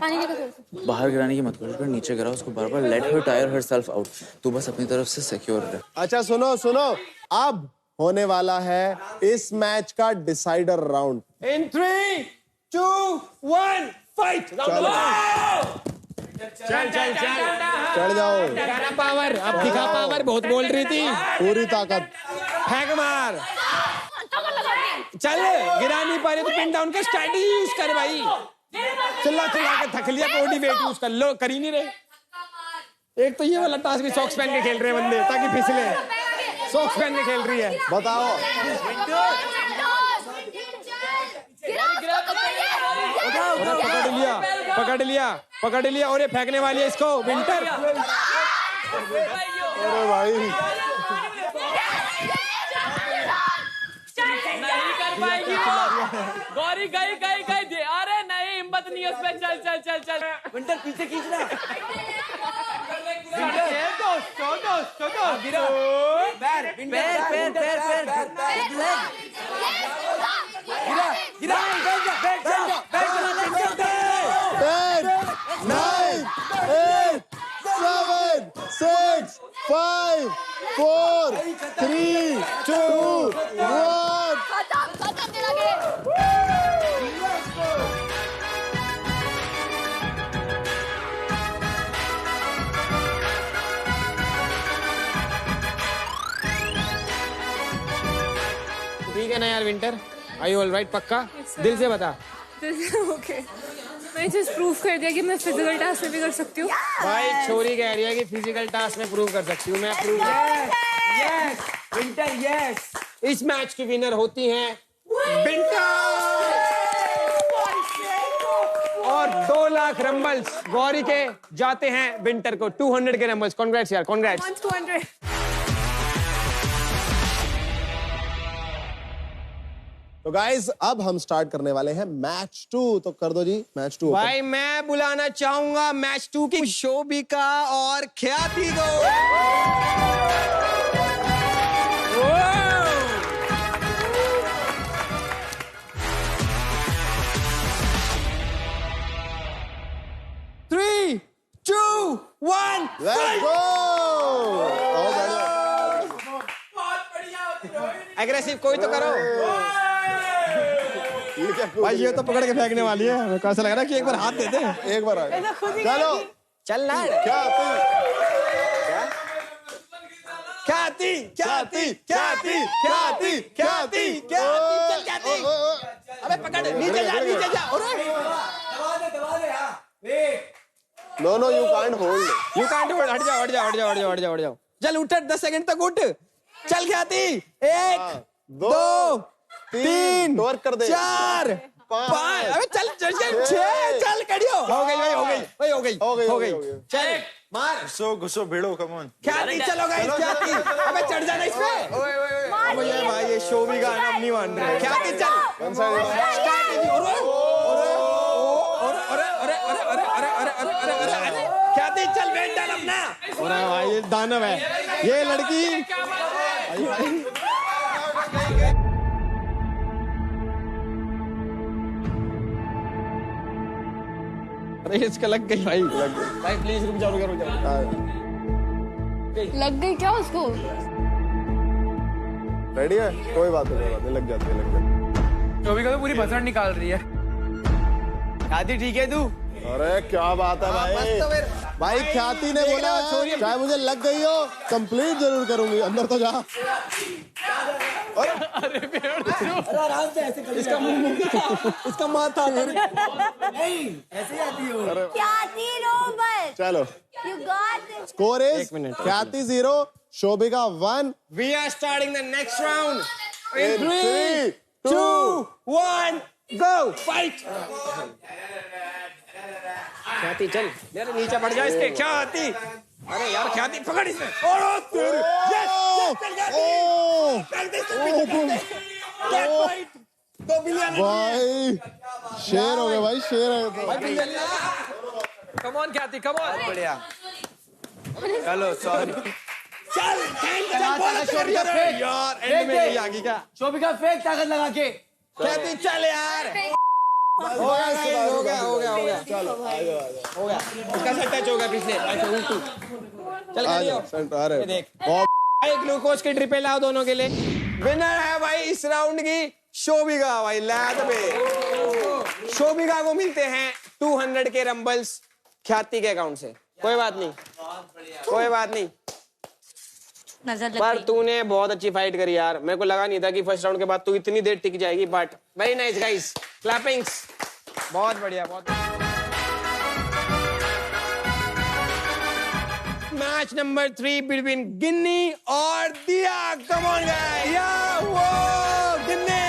बाहर गिराने की मत कोशिश कर, नीचे गिरा उसको बार बार। Let her tire herself out, तू बस अपनी तरफ से सिक्योर रहे। अच्छा सुनो सुनो, अब होने वाला है इस मैच का डिसाइडर राउंड। In 3, 2, 1 fight. चल चल चल, चढ़ जाओ। दिखा पावर, अब दिखा पावर, बहुत बोल रही थी। पूरी ताकत, फेंक मार। चल गिरा नहीं पा रही तो पिन डाउन का स्ट्रेटजी यूज कर भाई। चिल्ला चिल्ला के थक लिया, बॉडी वेट यूज कर लो, कर ही नहीं रहे। एक तो ये वाला टास्क भी सॉक्स पहन के खेल रहे हैं बंदे ताकि फिसले। सॉक्स पहन के खेल रही है, बताओ। पकड़ लिया पकड़ लिया पकड़ लिया और ये फेंकने वाली है इसको विंटर। अरे भाई नहीं कर पाएगी वो। गौरी गई गई गई दे। अरे नहीं हिम्मत नहीं है उसमें। चल चल चल चल विंटर पीछे खींचना। गिरा पैर पैर पैर पैर पैर गिरा गिरा। 10, 9, 8, 7, 6, 5, 4, 3, 2, 1। यार विंटर, आर यू ऑलराइट? पक्का दिल से बता। ओके, मैं जस्ट प्रूव कर दिया कि मैं फिजिकल टास्क में भी कर सकती हूँ। भाई छोरी कह रही है कि फिजिकल टास्क में प्रूव कर सकती हूँ मैं। Prove yes winter yes. इस मैच की विनर होती हैं विंटर और 2 लाख रंबल्स गौरी के जाते हैं विंटर को। 200 के रंबल्स। कॉन्ग्रेट्स यार, कॉन्ग्रेट्स। 200। तो गाइस अब हम स्टार्ट करने वाले हैं मैच 2। तो कर दो जी मैच 2। भाई मैं बुलाना चाहूंगा मैच 2 की शोभिका और ख्याति को। Three, 2, 1, let's go. एग्रेसिव कोई तो करो। भाई ये तो पकड़ के फेंकने वाली है। मेरे को ऐसा लग रहा है कि एक बार हाथ दे दे। एक बार चलो चल ना। ख्याति ख्याति ख्याति ख्याति ख्याति ख्याति ख्याति। अबे पकड़, नीचे जा नीचे जा। No you can't hold. You can't hold. हट जाओ हट जाओ हट जाओ हट जाओ हट जाओ हट जाओ। चल उठ, 10 सेकंड तक उठ। चल ख्याति। 1 2 3 वर्क कर दे। 4 5। अबे चल चल चल 6। चल कड़ियो। हो गई भाई, हो गई भाई, हो गई हो गई। चल मार। घुसो भिड़ो, कम ऑन। ख्याति चलो गाइस, ख्याति। अबे चढ़ जाना इस पे। ओए ये भाई ये शोभिका नाम नहीं मान रहे। ख्याति चल। स्ट्रैटेजी। अरे ख्याति चल, वेट डाल अपना। अरे भाई ये दानव है ये लड़की। अरे इसका लग गई भाई। भाई प्लीज रुक जाओ रुक जाओ। लग गई क्या उसको? रेडी है? कोई बात नहीं, लग जाती है। शोभिका तो पूरी भसड़ निकाल रही है। ख्याति ठीक है तू? अरे क्या बात है भाई। भाई ख्याति ने बोला है चाहे मुझे लग गई हो कंप्लीट जरूर करूंगी। अंदर तो जा। अरे आराम से ऐसे कर। इसका मुंह इसका माथा ऐसे आती हो। ख्याति रोबोट। चलो you got this. Score is Khyati 0 Shobhika 1। We are starting the next round in 3 2 1 go fight. Khyati चल मेरे नीचे पड़ जा इसके। ख्याति अरे यार ख्याति पकड़ इसे। भाई शेर हो गए भाई, शेर है। कम ऑन ख्याति, कम ऑन। बढ़िया। चलो सॉरी। चल यार एंड में नहीं आ गई क्या? शोभिका फेंक ताकत लगा के। ख्याति चल यार। हो गया चलो हो गया। इसका सर टच हो गया पिछले। चल अरे देख भाई ग्लूकोज की ड्रिपें लाओ दोनों के लिए। विनर है भाई इस राउंड की शोभिका। भाई लैब पे शोभिका को मिलते हैं 200 के रंबल्स ख्याति के अकाउंट से। कोई बात नहीं, कोई बात नहीं। पर तूने बहुत अच्छी फाइट करी यार। मेरे को लगा नहीं था कि फर्स्ट राउंड के बाद तू इतनी देर टिक जाएगी। But very nice guys, clappings. बहुत बढ़िया, बहुत मैच नंबर 3 बिटवीन गिन्नी और दिया। Come on guys. या वो गिन्नी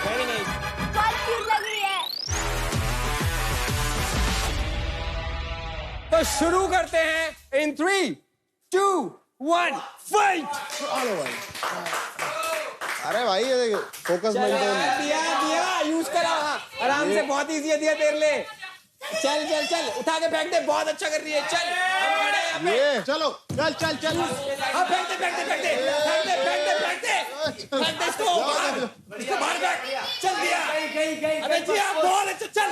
वेरी नाइस। बहुत क्यूट लग रही है। तो शुरू करते हैं इन 3 2 1 फाइट। अरे भाई ये फोकस मेंटेन। दिया यूज करा। आराम से, बहुत इजी है दिया तेरे लिए। चल चल चल उठा के फेंक दे। बहुत अच्छा कर रही है। चल हम खड़े हैं यहाँ पे। चलो चल चल चल। हाँ फेंक दे फेंक दे फेंक दे फेंक दे फेंक दे फेंक दे फेंक दे इसको बाहर फेंक। चल दिया। अबे दिया बहुत अच्छा। चल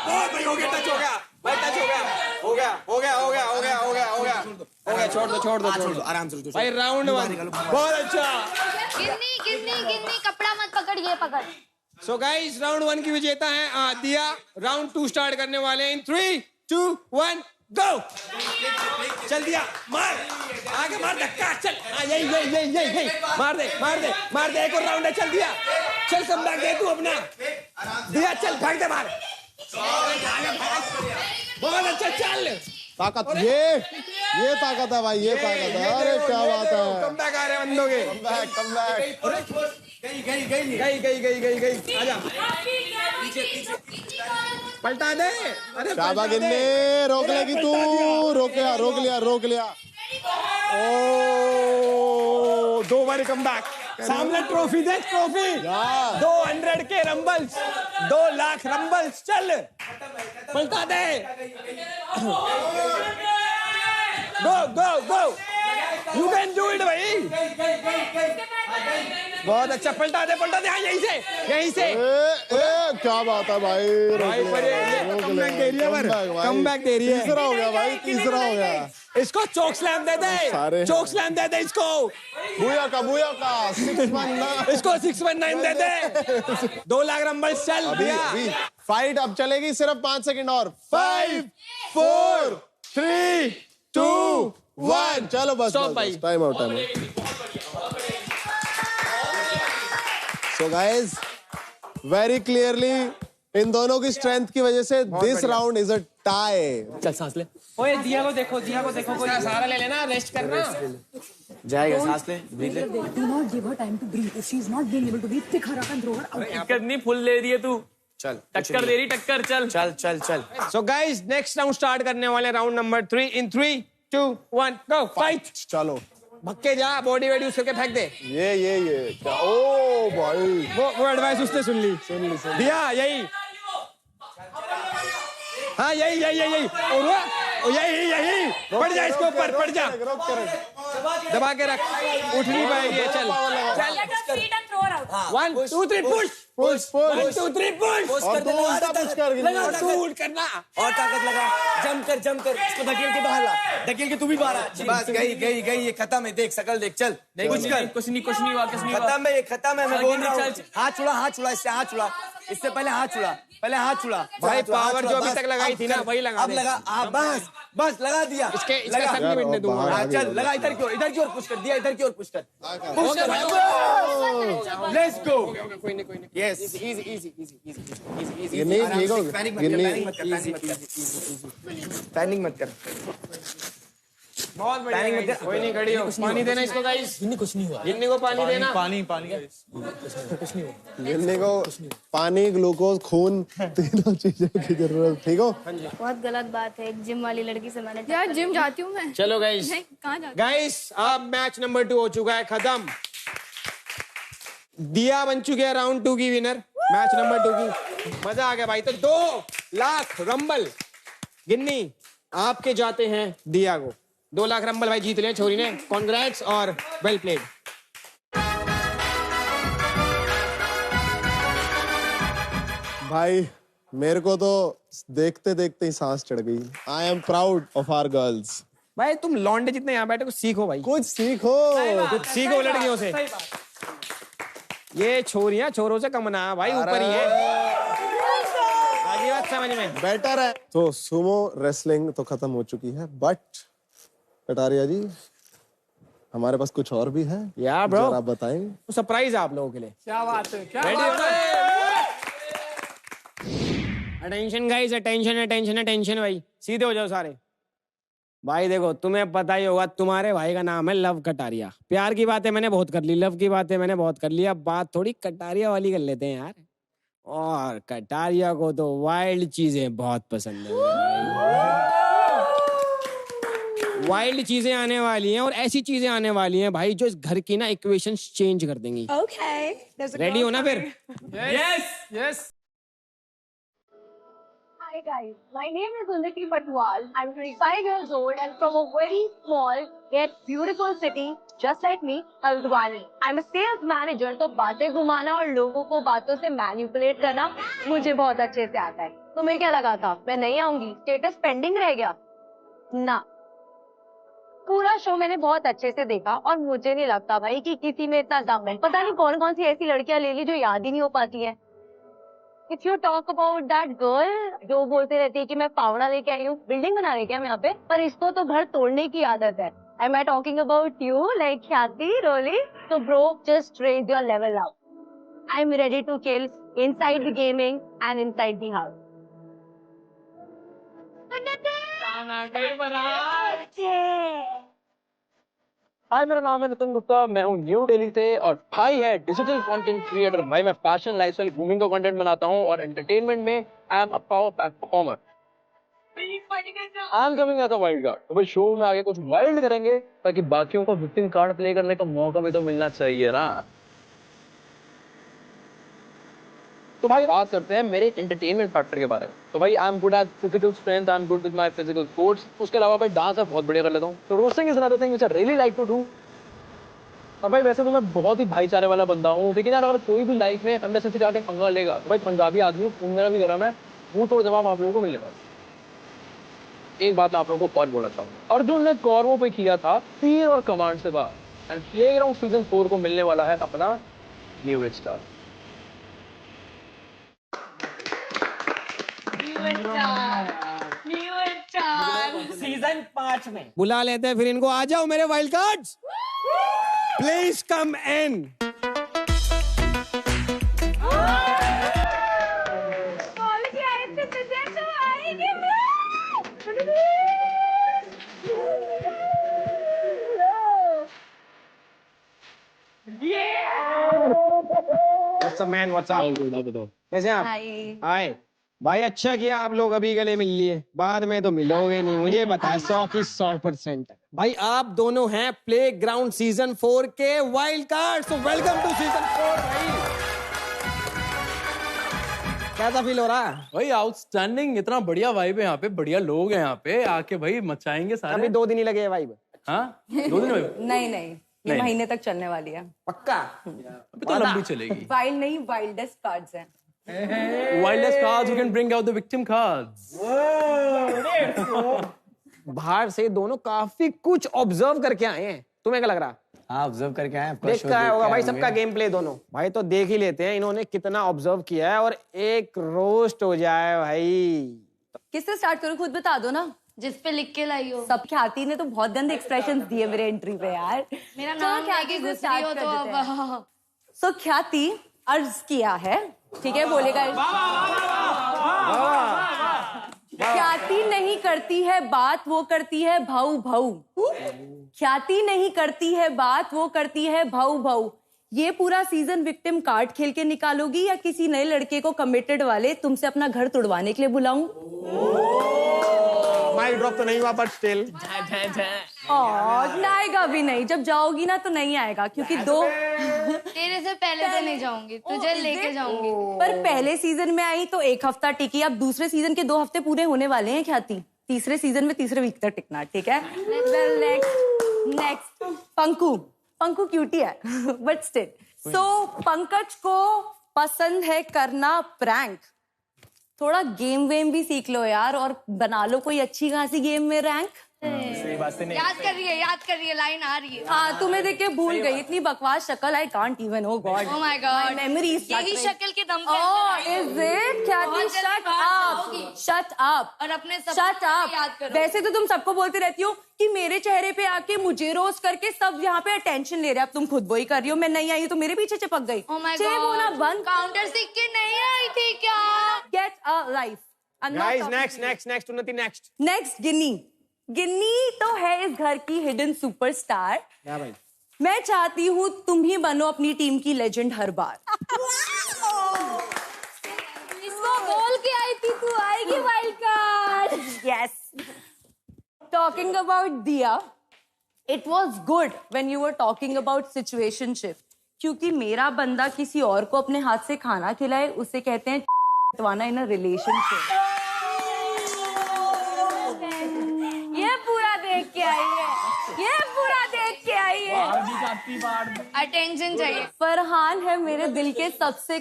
बहुत भाई हो गया, टच हो गया भाई, टच हो गया हो गया हो गया हो गया हो गया हो गया हो गया हो गया। छोड़ दो आराम से भाई। राउंड 1 बहुत अच्छा। गिन्नी कपड़ा मत पकड़, ये पकड़। सो गाइस राउंड 1 की विजेता है दिया। राउंड 2 स्टार्ट करने वाले हैं इन 3 2 1 गो। चल दिया, मार आगे, मार धक्का, चल। यही मार दे, एक और राउंड है, चल दिया, चल कम बैक दे तू अपना, दिया, चल भाग दे बाहर, बहुत अच्छा, चल। ताकत, ये ताकत है भाई, ये ताकत है। अरे क्या बात है, कम बैक आ रहे हैं बंदों के, कम बैक। गई, आजा, पलटा दे। अरे शाबाश गिन्नी, रोक लेगी तू, रोक लिया। ओ, 2 बार कम बैक, सामने ट्रॉफी दे, ट्रॉफी 200 के रंबल्स, 2 लाख रंबल्स, चल पलटा दे। गो, यू कैन डू इट भाई, बहुत अच्छा, पलटा दे, हाँ, यहीं से। क्या बात है भाई, कम बैक दे रही है, तीसरा हो गया भाई, तीसरा हो गया। इसको चोक स्लैम दे दे, चोक स्लैम दे दे इसको, बुया का 619, इसको 619 दे दे, 2 लाख रंबल, चल अभी फाइट अब चलेगी सिर्फ 5 सेकंड और। 5 4 3 2 1 चलो बस, time out. So guys, very clearly इन दोनों की स्ट्रेंथ की वजह से this round is a tie. चल सांस ले। ओए दिया को देखो कोई सहारा ले लेना, रेस्ट करना। जाएगा, सांस ले, ब्रीथ ले। Do not give her time to breathe. If she is not being able to breathe, pick her up and throw her out. कितनी फुल ले रही है तू, चल टक्कर दे रही, टक्कर, चल। So guys, next round start करने वाले, round number 3 in 3 2 1 go, fight। चलो भक्के जा, बॉडी वेडी उस करके फेंक दे। ये क्या, ओ भाई, वो एडवाइस उसने सुन ली। दिया, यही, हाँ यही, और यही, पड़ जा इसके ऊपर, पड़ जा, दबा के रख, उठ नहीं पाएगी, चल 1 2 3 पुश 1 2 3 पुश, और तू उल्टा पुश कर, लगा तू उठ करना, और ताकत लगा, जम कर, इसको धकेल के बाहर ला, धकेल के तू भी बाहर आ, बस गई, ये खत्म है, देख शकल देख, चल कुछ नहीं हुआ, खत्म है, मैं बोल रहा हूँ। हाथ छुड़ा, इससे पहले हाथ छुड़ा, भाई पावर जो अभी तक लगाई थी ना, वही लगा, अब लगा, बस लगा दिया, इसका सक नहीं मिटने दूंगा। चल लगा, इधर की ओर पुश कर दिया, इधर की ओर पुश कर, लेट्स गो। कोई नहीं, यस, इजी, ये नहीं ठीक हो, पैनिक मत कर, बहुत बढ़िया, कोई नहीं, खड़ी हो, पानी देना इसको गाइस, कुछ नहीं हुआ, गिन्नी को पानी देना, पानी कुछ नहीं हुआ, गिन्नी को पानी, ग्लूकोज, खून, तीनों चीजों की जरूरत, ठीक हो। बहुत गलत बात है, एक जिम वाली लड़की से मैंने यार जिम जाती हूँ मैं। चलो गाइस, कहाँ जाती? गाइस अब मैच नंबर 2 हो चुका है खत्म, दिया बन चुके हैं राउंड 2 की विनर, मैच नंबर 2 की, मजा आ गया भाई। तो 2 लाख रंबल गिन्नी आपके जाते हैं दिया को, 2 लाख रंबल भाई जीत लिया छोरी ने, कॉन्ग्रेट्स और वेल प्लेड। भाई मेरे को तो देखते देखते ही सांस चढ़ गई। I am proud of our girls. भाई तुम लौंडे जितने यहाँ बैठे, कुछ सीखो भाई, कुछ सीखो, लड़कियों से। ये छोरियां छोरों से कम ना भाई, ऊपर ही है, आगे बात समझ में बेटर है। तो सुमो रेसलिंग तो खत्म हो चुकी है, बट कटारिया जी हमारे पास कुछ और भी है, या ब्रो आप बताएं। तो सरप्राइज है आप लोगों के लिए। क्या बात है, क्या रेडी बात हो है? अटेंशन गाइस, अटेंशन भाई, सीधे हो जाओ सारे। भाई देखो, तुम्हें पता ही होगा, तुम्हारे भाई का नाम है लव कटारिया। प्यार की बातें मैंने बहुत कर ली, लव की बातें मैंने बहुत कर ली, अब बात थोड़ी कटारिया वाली कर लेते हैं यार। और कटारिया को तो वाइल्ड चीजें बहुत पसंद है, वाइल्ड चीजें आने वाली हैं, और ऐसी चीजें आने वाली हैं भाई जो इस घर की ना इक्वेशंस चेंज कर देंगी। रेडी हो ना फिर? Yes. Hi guys, my name is Unnati Patwal. I'm 25 years old and from a very small yet beautiful city, just like me, Haldwani. I'm a sales manager, तो बातें घुमाना और लोगों को बातों से मैनिपुलेट करना मुझे बहुत अच्छे से आता है। तुम्हें क्या लगा था मैं नहीं आऊंगी, स्टेटस पेंडिंग रह गया? ना, पूरा शो मैंने बहुत अच्छे से देखा और मुझे नहीं लगता भाई कि किसी में इतना दम है। पता नहीं कौन कौन सी ऐसी लड़कियां ले ली जो याद ही नहीं हो पाती है। If you talk about that girl जो बोलते रहती है कि मैं पावड़ा लेके आई हूँ, बिल्डिंग बना रही क्या मैं यहाँ पे, पर इसको तो घर तोड़ने की आदत है. Am I talking about you, like Khyati, Rolly? So bro, just raise your level up. I'm ready to kill inside the gaming and inside the house. हाय, मेरा नाम है नितिन गुप्ता, मैं हूँ न्यू दिल्ली से और भाई है डिजिटल कंटेंट क्रिएटर. भाई मैं फैशन, लाइफस्टाइल, ग्रूमिंग का कंटेंट बनाता हूँ और एंटरटेनमेंट में I am a power pack performer. I am coming as a wild card. तो भाई शो में आगे कुछ वाइल्ड करेंगे ताकि बाकियों को विक्टिम कार्ड प्ले करने का मौका भी तो मिलना चाहिए ना. तो भाई बात करते हैं मेरे एंटरटेनमेंट फैक्टर के बारे में. तो भाई I am good at physical strength, I am good with my physical sports. उसके अलावा भाई डांस मैं बहुत बढ़िया कर लेता हूँ. तो roasting is another thing which I really like to do. और भाई वैसे तो मैं बहुत ही भाईचारे वाला बंदा हूँ, लेकिन यार अगर कोई भी लाइफ में अंदर से जाके पंगा लेगा तो भाई पंजाबी आदमी खून मेरा भी गर्म है, मुंह तोड़ जवाब आप लोगों को मिलेगा. एक बात मैं आप लोगों को और बोलना चाहूँगा, अर्जुन ने कौरवों पे किया था तीर और कमांड से बात. एंड प्लेग्राउंड सीजन 4 को मिलने वाला है अपना न्यू स्टार. सीजन 5 में बुला लेते हैं फिर इनको. आ जाओ मेरे wild cards, please come in. What's up man? What's up? कैसे हैं आप? हाय भाई, अच्छा किया आप लोग अभी गले मिल लिए, बाद में तो मिलोगे नहीं. मुझे बताया 100% भाई आप दोनों हैं प्लेग्राउंड सीजन 4 के वाइल्ड कार्ड. तो वेलकम टू सीजन 4 भाई. कैसा फील हो रहा है भाई? आउटस्टैंडिंग, इतना बढ़िया वाइब है यहाँ पे, बढ़िया लोग हैं यहाँ पे, आके भाई मचाएंगे सारे. अभी 2 दिन ही लगे वाइब. हाँ 2 दिन वाइब? नहीं ये महीने तक चलने वाली है. पक्का? अभी तो लंबी चलेगी. वाइल्ड नहीं, वाइल्डेस्ट कार्ड्स हैं. Wildest cards, you can bring out the victim cards. बाहर से दोनों काफी कुछ ऑब्जर्व करके आए हैं. तुम्हें क्या लग रहा? हाँ ऑब्जर्व करके आए. देख का होगा भाई सबका गेम प्ले दोनों. भाई तो देख ही लेते हैं इन्होंने कितना ऑब्जर्व किया है और एक रोस्ट हो जाए भाई. किससे स्टार्ट करूं, खुद बता दो ना. जिस पे लिख के लाई हो. सब ख्याति ने तो बहुत गंदे एक्सप्रेशंस दिए मेरे एंट्री पे यार. मेरा नाम ख्याति से स्टार्ट हो तो अब. सो ख्याति अर्ज किया है, ठीक है, बोलेगा. ख्याति नहीं करती है बात, वो करती है भाऊ भाऊ. ख्याति नहीं करती है बात, वो करती है भाऊ भाऊ. ये पूरा सीजन विक्टिम कार्ड खेल के निकालोगी या किसी नए लड़के को कमिटेड वाले तुमसे अपना घर तुड़वाने के लिए बुलाऊं? माइक ड्रॉप तो नहीं हुआ बट स्टिल. आएगा भी नहीं. जब जाओगी ना तो नहीं आएगा, क्योंकि तेरे से पहले तो नहीं जाऊंगी, तुझे लेके जाऊंगी. पर पहले सीजन में आई तो 1 हफ्ता टिकी, अब दूसरे सीजन के 2 हफ्ते पूरे होने वाले हैं ख्याति. तीसरे सीजन में तीसरे वीक तक टिकना, ठीक है. नेक्स्ट पंकु क्यूटी है बट स्टिल. सो पंकज को पसंद है करना प्रैंक. थोड़ा गेम वेम भी सीख लो यार और बना लो कोई अच्छी खासी गेम में रैंक. याद कर रही है, लाइन आ रही है. हाँ तुम्हें देख के भूल गई. इतनी बकवास शक्ल, I can't even. Oh god, oh my god, memories. यही शक्ल के दम पे. Oh is it? Khyati shut up और अपने सब शट अप. याद करो. वैसे तो तुम सबको बोलती रहती हो कि मेरे चेहरे पे आके मुझे रोस्ट करके सब यहाँ पे अटेंशन ले रहे हैं. अब तुम खुद वही कर रही हो. मैं नहीं आई तो मेरे पीछे चिपक गई. ओह माय चेप होना गॉड, बंद. काउंटर सीख के नहीं आई थी क्या? Get a life. Guys next उन्नति नेक्स्ट गिन्नी तो है इस घर की हिडन सुपरस्टार. क्या भाई? मैं चाहती हूँ तुम ही बनो अपनी टीम की लेजेंड हर बार. इसको बोल के आई थी तू आएगी wild card. Yes. Talking about Diya, it was good when you were talking about situationship. क्योंकि मेरा बंदा किसी और को अपने हाथ से खाना खिलाए उसे कहते हैं कटवाना इन अ रिलेशनशिप. ये पूरा देख के आई है. अटेंशन चाहिए. फरहान है मेरे दिल के सबसे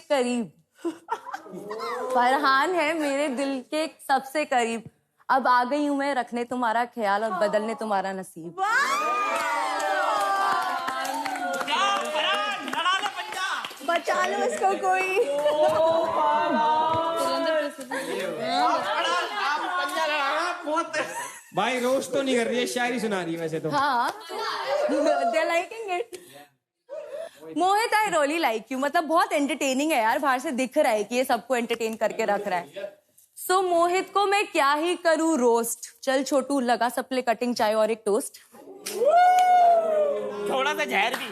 करीब. अब आ गई हूँ मैं रखने तुम्हारा ख्याल और बदलने तुम्हारा नसीब. बचा लो इसको कोई. भाई रोस्ट तो नहीं कर रही है, शायरी सुना रही है वैसे तो। हाँ, they're liking it. Mohit, I really like you, मतलब बहुत एंटरटेनिंग है यार, बाहर से दिख रहा है कि ये सबको एंटरटेन करके रख रहा है। सो मोहित को मैं क्या ही करूँ रोस्ट। चल छोटू, लगा सप्ले कटिंग चाय और एक टोस्ट। थोड़ा सा जहर भी।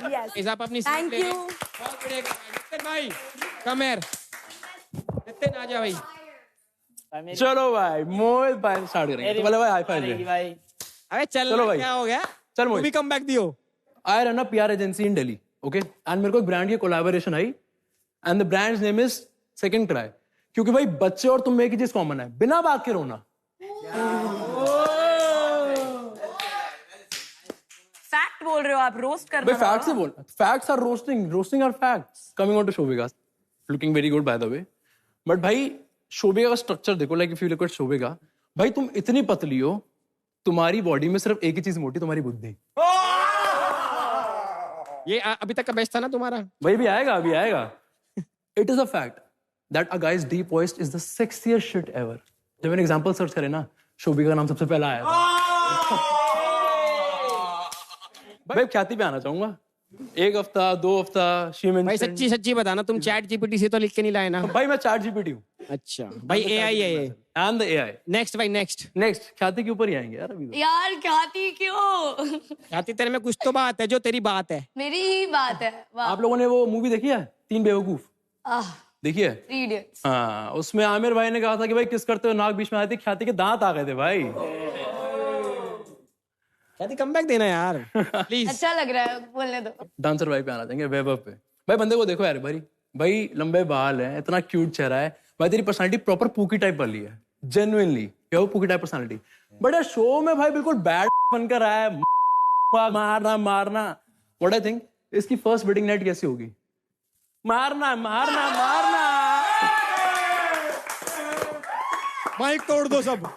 Yes. आप अपनी Thank you. बहुत बढ़िया। नितिन भाई कम हियर। नितिन आ जा भाई। चलो भाई, मोहित भाई स्टार्ट करेंगे। तो बोले भाई हाई फाइव भाई। अबे चल, चलो भाई, क्या हो गया? चल तू भी कम बैक दियो। I run a PR agency in Delhi, okay, and मेरे को एक ब्रांड की collaboration I and the brands name is second cry. क्योंकि भाई बच्चे और तुम में एक ही चीज कॉमन है, बिना बात के रोना। फैक्ट बोल रहे हो आप, रोस्ट कर भाई रहे हो? फैक्ट्स ही बोल, facts are roasting are facts. Coming on to Shobhika, looking very good by the way, but भाई शोभिका का स्ट्रक्चर देखो, like if you look at Shobhika, भाई तुम इतनी पतली हो, तुम्हारी बॉडी में सिर्फ एक ही चीज मोटी, तुम्हारी बुद्धि। ये अभी तक का बेस्ट था ना तुम्हारा? वही भी आएगा, अभी आएगा। It is a fact that a guys deep voice is the sexiest shit ever. जब मैंने एग्जांपल सर्च करे ना, शोभिका का नाम सबसे पहला आया था। भाई ख्याति पे आना चाहूंगा, 1 हफ्ता 2 हफ्ता भाई सच्ची सच्ची बताना, तुम चैट जीपीटी से तो लिख के नहीं लाए ना? भाई मैं चैट जीपीटी हूँ। अच्छा भाई, AI है ये। And the AI। नेक्स्ट भाई, नेक्स्ट ख्याति के ऊपर ही आएंगे यार अभी तो। यार ख्याति क्यों? ख्याति तेरे में कुछ तो बात है जो तेरी बात है। मेरी ही बात है। वाह। आप लोगों ने वो मूवी देखी है 3 बेवकूफ? देखी है? 3 Idiots। हाँ, उसमें आमिर भाई ने कहा था कि भाई किस करते हो, नाक बीच में आई थी, ख्याति के दांत आ गए थे भाई। ख्याति कमबैक देना यार प्लीज। अच्छा लग रहा है, बोलने दो। डांसर भाई पे आना चाहेंगे, वैभव पे। भाई बंदे को देखो यार, भाई लंबे बाल है, इतना क्यूट चेहरा है भाई, तेरी पर्सनालिटी प्रॉपर पूकी टाइप वाली है, जेन्युइनली ये पूकी टाइप पर्सनालिटी। बट यार शो में भाई बिल्कुल बैड बनकर आया है, मारना। व्हाट आई थिंक, इसकी फर्स्ट वेडिंग नाइट कैसी होगी? मारना। माइक तोड़ दो सब।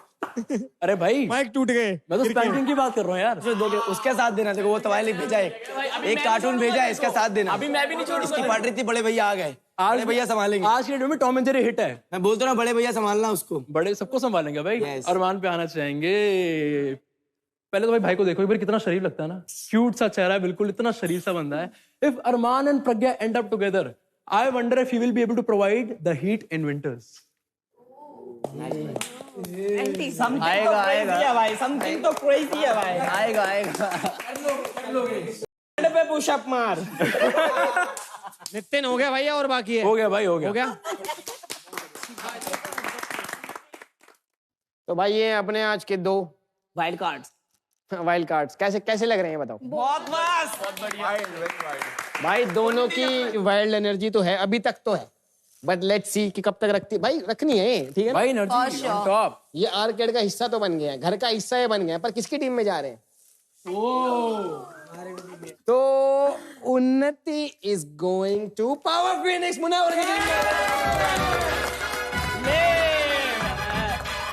अरे भाई माइक टूट गए। मैं तो स्पैंकिंग की बात कर रहा हूँ यार। उसके साथ देना, देखो वो तवाली भेजा है, एक कार्टून भेजा है, इसका साथ देना। अभी मैं भी नहीं छोड़ूंगा। इसकी पट रही थी, बड़े भैया आ गए, बड़े भैया संभालेंगे। आज के वीडियो में टॉम एंड जेरी हिट है। मैं बोलता हूँ बड़े भैया संभालना उसको, बड़े सबको संभालेंगे भाई। अरमान पे आना चाहेंगे। पहले तो भाई को देखो एक बार, कितना शरीफ लगता है ना, क्यूट सा चेहरा है, बिल्कुल इतना शरीफ सा बंदा है। If Armaan and Pragya end up together, I wonder if he will be able to provide the heat in winters. आएगा भाई, समथिंग तो क्रेजी है भाई। आएगा। पे पुशअप मार। नितिन हो गया भाई, और बाकी है? हो गया भाई, हो गया। तो भाई ये अपने आज के 2 वाइल्ड कार्ड्स कैसे लग रहे हैं बताओ? बहुत मस्त, बहुत बढ़िया। भाई दोनों की वाइल्ड एनर्जी तो है, अभी तक तो है, बट लेट्स सी कि कब तक रखनी है। ठीक है भाई, एनर्जी ऑन टॉप। ये आर्केड का हिस्सा तो बन गया है, घर का हिस्सा ये बन गया है, पर किसकी टीम में जा रहे हैं? तो Unnati is going to power Phoenix Munawar की टीम में,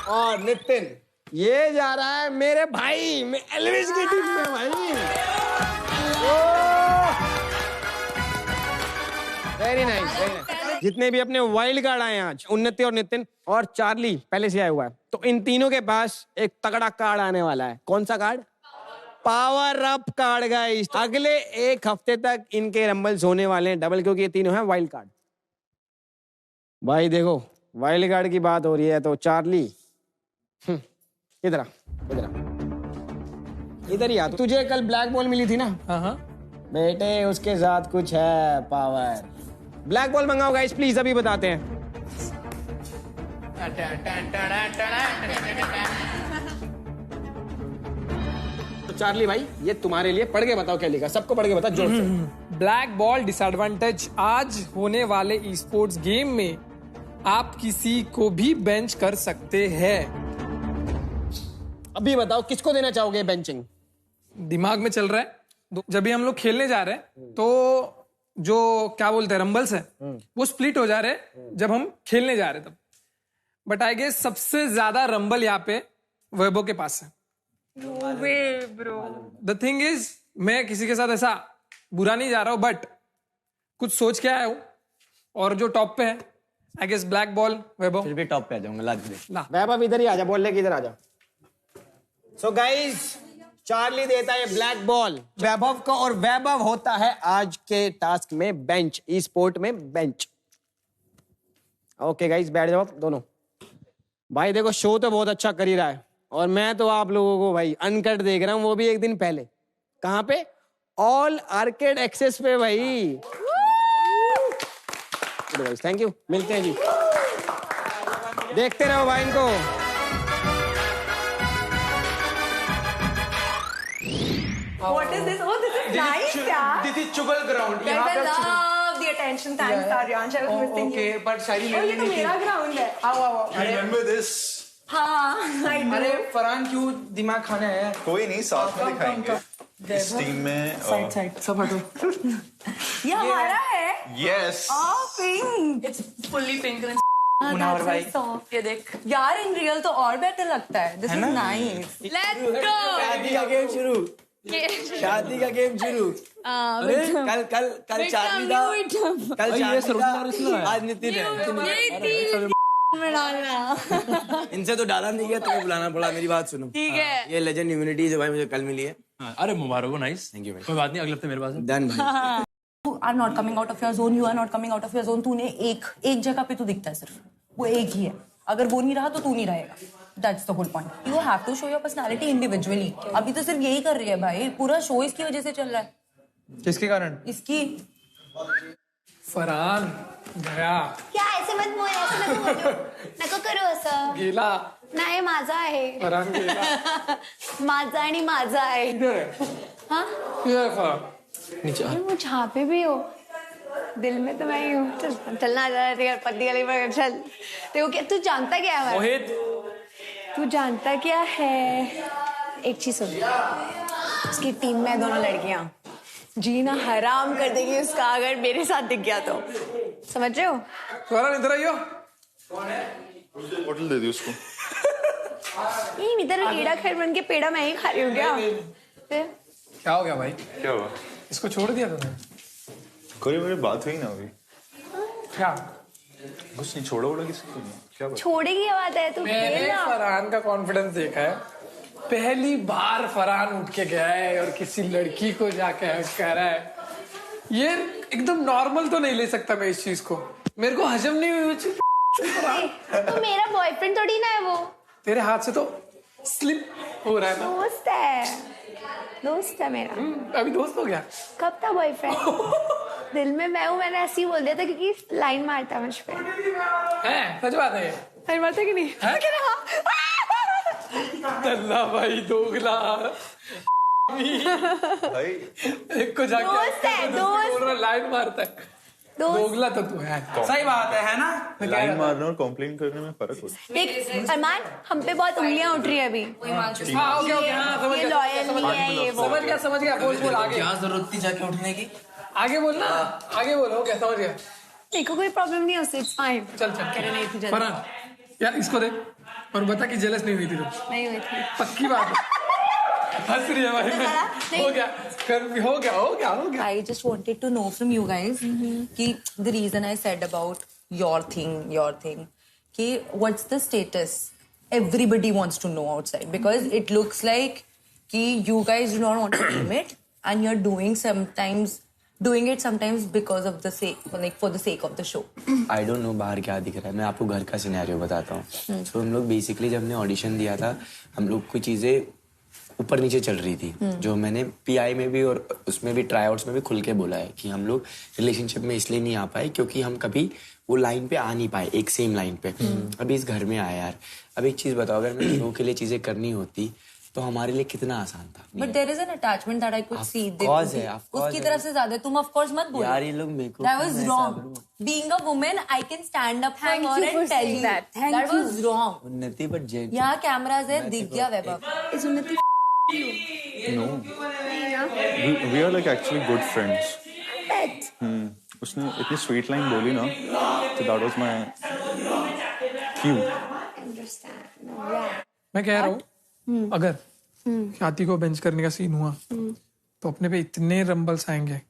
और नितिन ये जा रहा है मेरे भाई में एल्विस की टीम में। भाई वेरी नाइस। जितने भी अपने वाइल्ड कार्ड आए आज, उन्नति और नितिन और चार्ली पहले से आया हुआ है, तो इन तीनों के पास एक तगड़ा कार्ड आने वाला है। कौन सा card? Power up card guys. अगले 1 हफ्ते तक इनके रंबल्स होने वाले हैं डबल, क्योंकि ये तीनों हैं वाइल्ड कार्ड। भाई देखो, वाइल्ड कार्ड की बात हो रही है तो चार्ली इधर ही आ। तुझे कल ब्लैक बॉल मिली थी ना? हाँ बेटे, उसके साथ कुछ है पावर। ब्लैक बॉल मंगाओ गाइस प्लीज, अभी बताते हैं। तो चार्ली भाई ये तुम्हारे लिए, पढ़ के बताओ क्या लिखा, सबको पढ़ के बताओ जोर से। ब्लैक बॉल डिसएडवांटेज, आज होने वाले ई स्पोर्ट्स गेम में आप किसी को भी बेंच कर सकते हैं। अभी बताओ किसको देना चाहोगे बेंचिंग? दिमाग में चल रहा है, जब भी हम लोग खेलने जा रहे हैं तो जो क्या बोलते हैं रंबल्स है वो स्प्लिट हो जा रहे हैं जब हम खेलने जा रहे हैं तब। बट आई गेस सबसे ज्यादा रंबल यहाँ पे वैभव के पास है। द थिंग इज, मैं किसी के साथ ऐसा बुरा नहीं जा रहा हूं, बट कुछ सोच के आया हूं, और जो टॉप पे है आई गेस ब्लैक बॉल वैभव। फिर भी टॉप पे आ जाऊंगा, लाद दे। वैभव इधर ही आ जा, बॉल लेके इधर आ जा। सो गाइस, चार्ली देता है ब्लैक बॉल वैभव को और वैभव होता है आज के टास्क में बेंच, ई स्पोर्ट में बेंच। ओके गाइस, बैठ जाओ दोनों। भाई देखो, शो तो बहुत अच्छा कर ही रहा है और मैं तो आप लोगों को भाई अनकट देख रहा हूँ, वो भी एक दिन पहले। कहाँ पे? ऑल आर्केड एक्सेस पे भाई। थैंक यू, मिलते हैं जी। देखते रहो भाई इनको। What is this? Oh, this is nice, yeah. This is Chugal ground. Guys, I love the attention. Thanks, Aryansh. I was missing you. Okay, but Shayari Oh, ये तो मेरा ground है. आओ। Remember this? हाँ, I do. अरे फरहान क्यों दिमाग खाने आया? कोई नहीं, साथ में दिखाएंगे। इस टीम में साइड सब हटो। ये हमारा है. Yes. Oh, pink. It's fully pink and Munawar भाई। ये देख यार, इन रियल तो और बेटर लगता है. This is nice. Let's go. शादी का गेम शुरू। शादी का गेम शुरू। अरे कल कल कल चार्ली था, कल चार्ली था, आज नितिन है। में डालना। इनसे तो डाला नहीं गया, तुम्हें बुलाना पड़ा। मेरी बात सुनो, ठीक है। ये लेजेंड इम्यूनिटी जो भाई मुझे कल मिली है। अरे मुबारक हो, नाइस। थैंक यू भाई। कोई बात नहीं, अगले हफ्ते मेरे पास है। डन भाई। You are not coming out of your zone. You are not coming out of your zone. तूने एक जगह पे तू दिखता है सिर्फ, वो एक ही है। अगर वो नहीं रहा तो तू नहीं रहेगा। That's the whole point. You have to show your personality individually. अभी तो सिर्फ यही कर रही है भाई, पूरा शो इसकी वजह से चल रहा है। किसके कारण? इसकी। फरहान गया। क्या ऐसे मत बोल, ऐसे मत बोल, नको करू असं. गेला। नाही, माझा आहे. फरहान गेला। माझा आणि माझा आहे. हाँ? नीचे अरे वो जहाँ पे भी हो, दिल में तो मैं ही हूँ. चल चलना जा रहा है पत्ती गली पर. चल देखो क्या, तू जानता क्या है? मोहित, तू जानता क्या है? एक चीज सुन, उसकी टीम में दोनों लड़कियां, जीना हराम कर देगी उसका अगर मेरे साथ दिख गया तो. समझ रहे हो? फरहान इधर आइयो। बोतल दे दी उसको। ये इधर कीड़ा खैर बन के पेड़ा मैं ही खा रही हूँ क्या? फिर क्या हो गया भाई? क्या हुआ? इसको छोड़ दिया तुमने? कोई मेरी बात हुई ना अभी। क्या? कुछ नहीं, छोड़ा उड़ा किसी को नहीं। क्या बात? छोड़े की बात है, तू मैंने खेलना. फरहान का कॉन्फिडेंस देखा है। पहली बार फरहान उठ के गया है और किसी लड़की को जाके हक कह रहा है। ये एकदम नॉर्मल तो नहीं ले सकता मैं इस चीज को। मेरे को हजम नहीं हुई वो चीज। तो मेरा बॉयफ्रेंड थोड़ी ना है वो. तेरे हाथ से तो स्लिप हो रहा है ना। दोस्त है, दोस्त है मेरा. अभी दोस्त हो गया? कब था बॉयफ्रेंड? दिल में मैं हूँ, मैंने ऐसे ही बोल दिया था क्योंकि लाइन मारता मुझ पे. है, सच बात है। लाइन मारता कि नहीं? तल्ला भाई दोगला भाई एक को जाके दोस्त है, दोस्त. बोल रहा लाइन मारता है। दोगला तो तू है। सही बात है ना? लाइन मारने और कॉम्प्लेन करने में फर्क होता है। देख अरमान, हम पे बहुत उंगलियां उठ रही है अभी. हाँ, ओके ओके, हाँ, समझ ये गया, लॉयल नहीं है, ये वो. समझ गया। बोल आगे। क्या जरूरत थी जाके उठने की? आगे बोल ना, आगे बोल। हो गया, समझ गया। देखो कोई प्रॉब्लम नहीं है उससे, इट्स फाइन. चल करे नहीं थी जल्दी. फरहान यार इसको देख और बता कि जेलस नहीं हुई थी तुम? नहीं हुई थी. पक्की बात है। हंस रही है भाई मैं। हो गया, हो गया, हो गया, हो गया। I just wanted to know from you guys कि the reason I said about your thing कि what's the status? Everybody wants to know outside because it looks like कि you guys do not want to admit and you're doing it sometimes because of the sake, like for the sake of the show. I don't know बाहर क्या दिख रहा है। मैं आपको घर का सिनेरियो बताता हूँ। तो हम लोग बेसिकली जब हमने ऑडिशन दिया था, हम लोग की चीजें ऊपर नीचे चल रही थी। जो मैंने पीआई में भी और उसमें भी ट्राईआउट्स में भी खुल के बोला है कि हम लोग रिलेशनशिप में इसलिए नहीं आ पाए क्योंकि हम कभी वो लाइन पे आ नहीं पाए, एक सेम लाइन पे। अभी इस घर में आया यार। अब एक चीज बताओ, अगर मैं हीरो के लिए चीजें करनी होती तो हमारे लिए कितना आसान था। But there is an attachment that I could see. उसकी तरफ से ज्यादा तुम of course मत बोलो। यार ये लोग मेरे को That was wrong. Being a woman, I can stand up for her and tell you that. That was wrong. उन्नति बट जेंट। यहाँ कैमराज है, दिख गया वैभव। इस उन्नति No. We are like actually good friends. उसने इतनी स्वीट लाइन बोली ना, तो that was my cue. मैं कह रहा हूँ अगर ख्याति को बेंच करने का सीन हुआ तो अपने पे इतने रंबल्स आएंगे,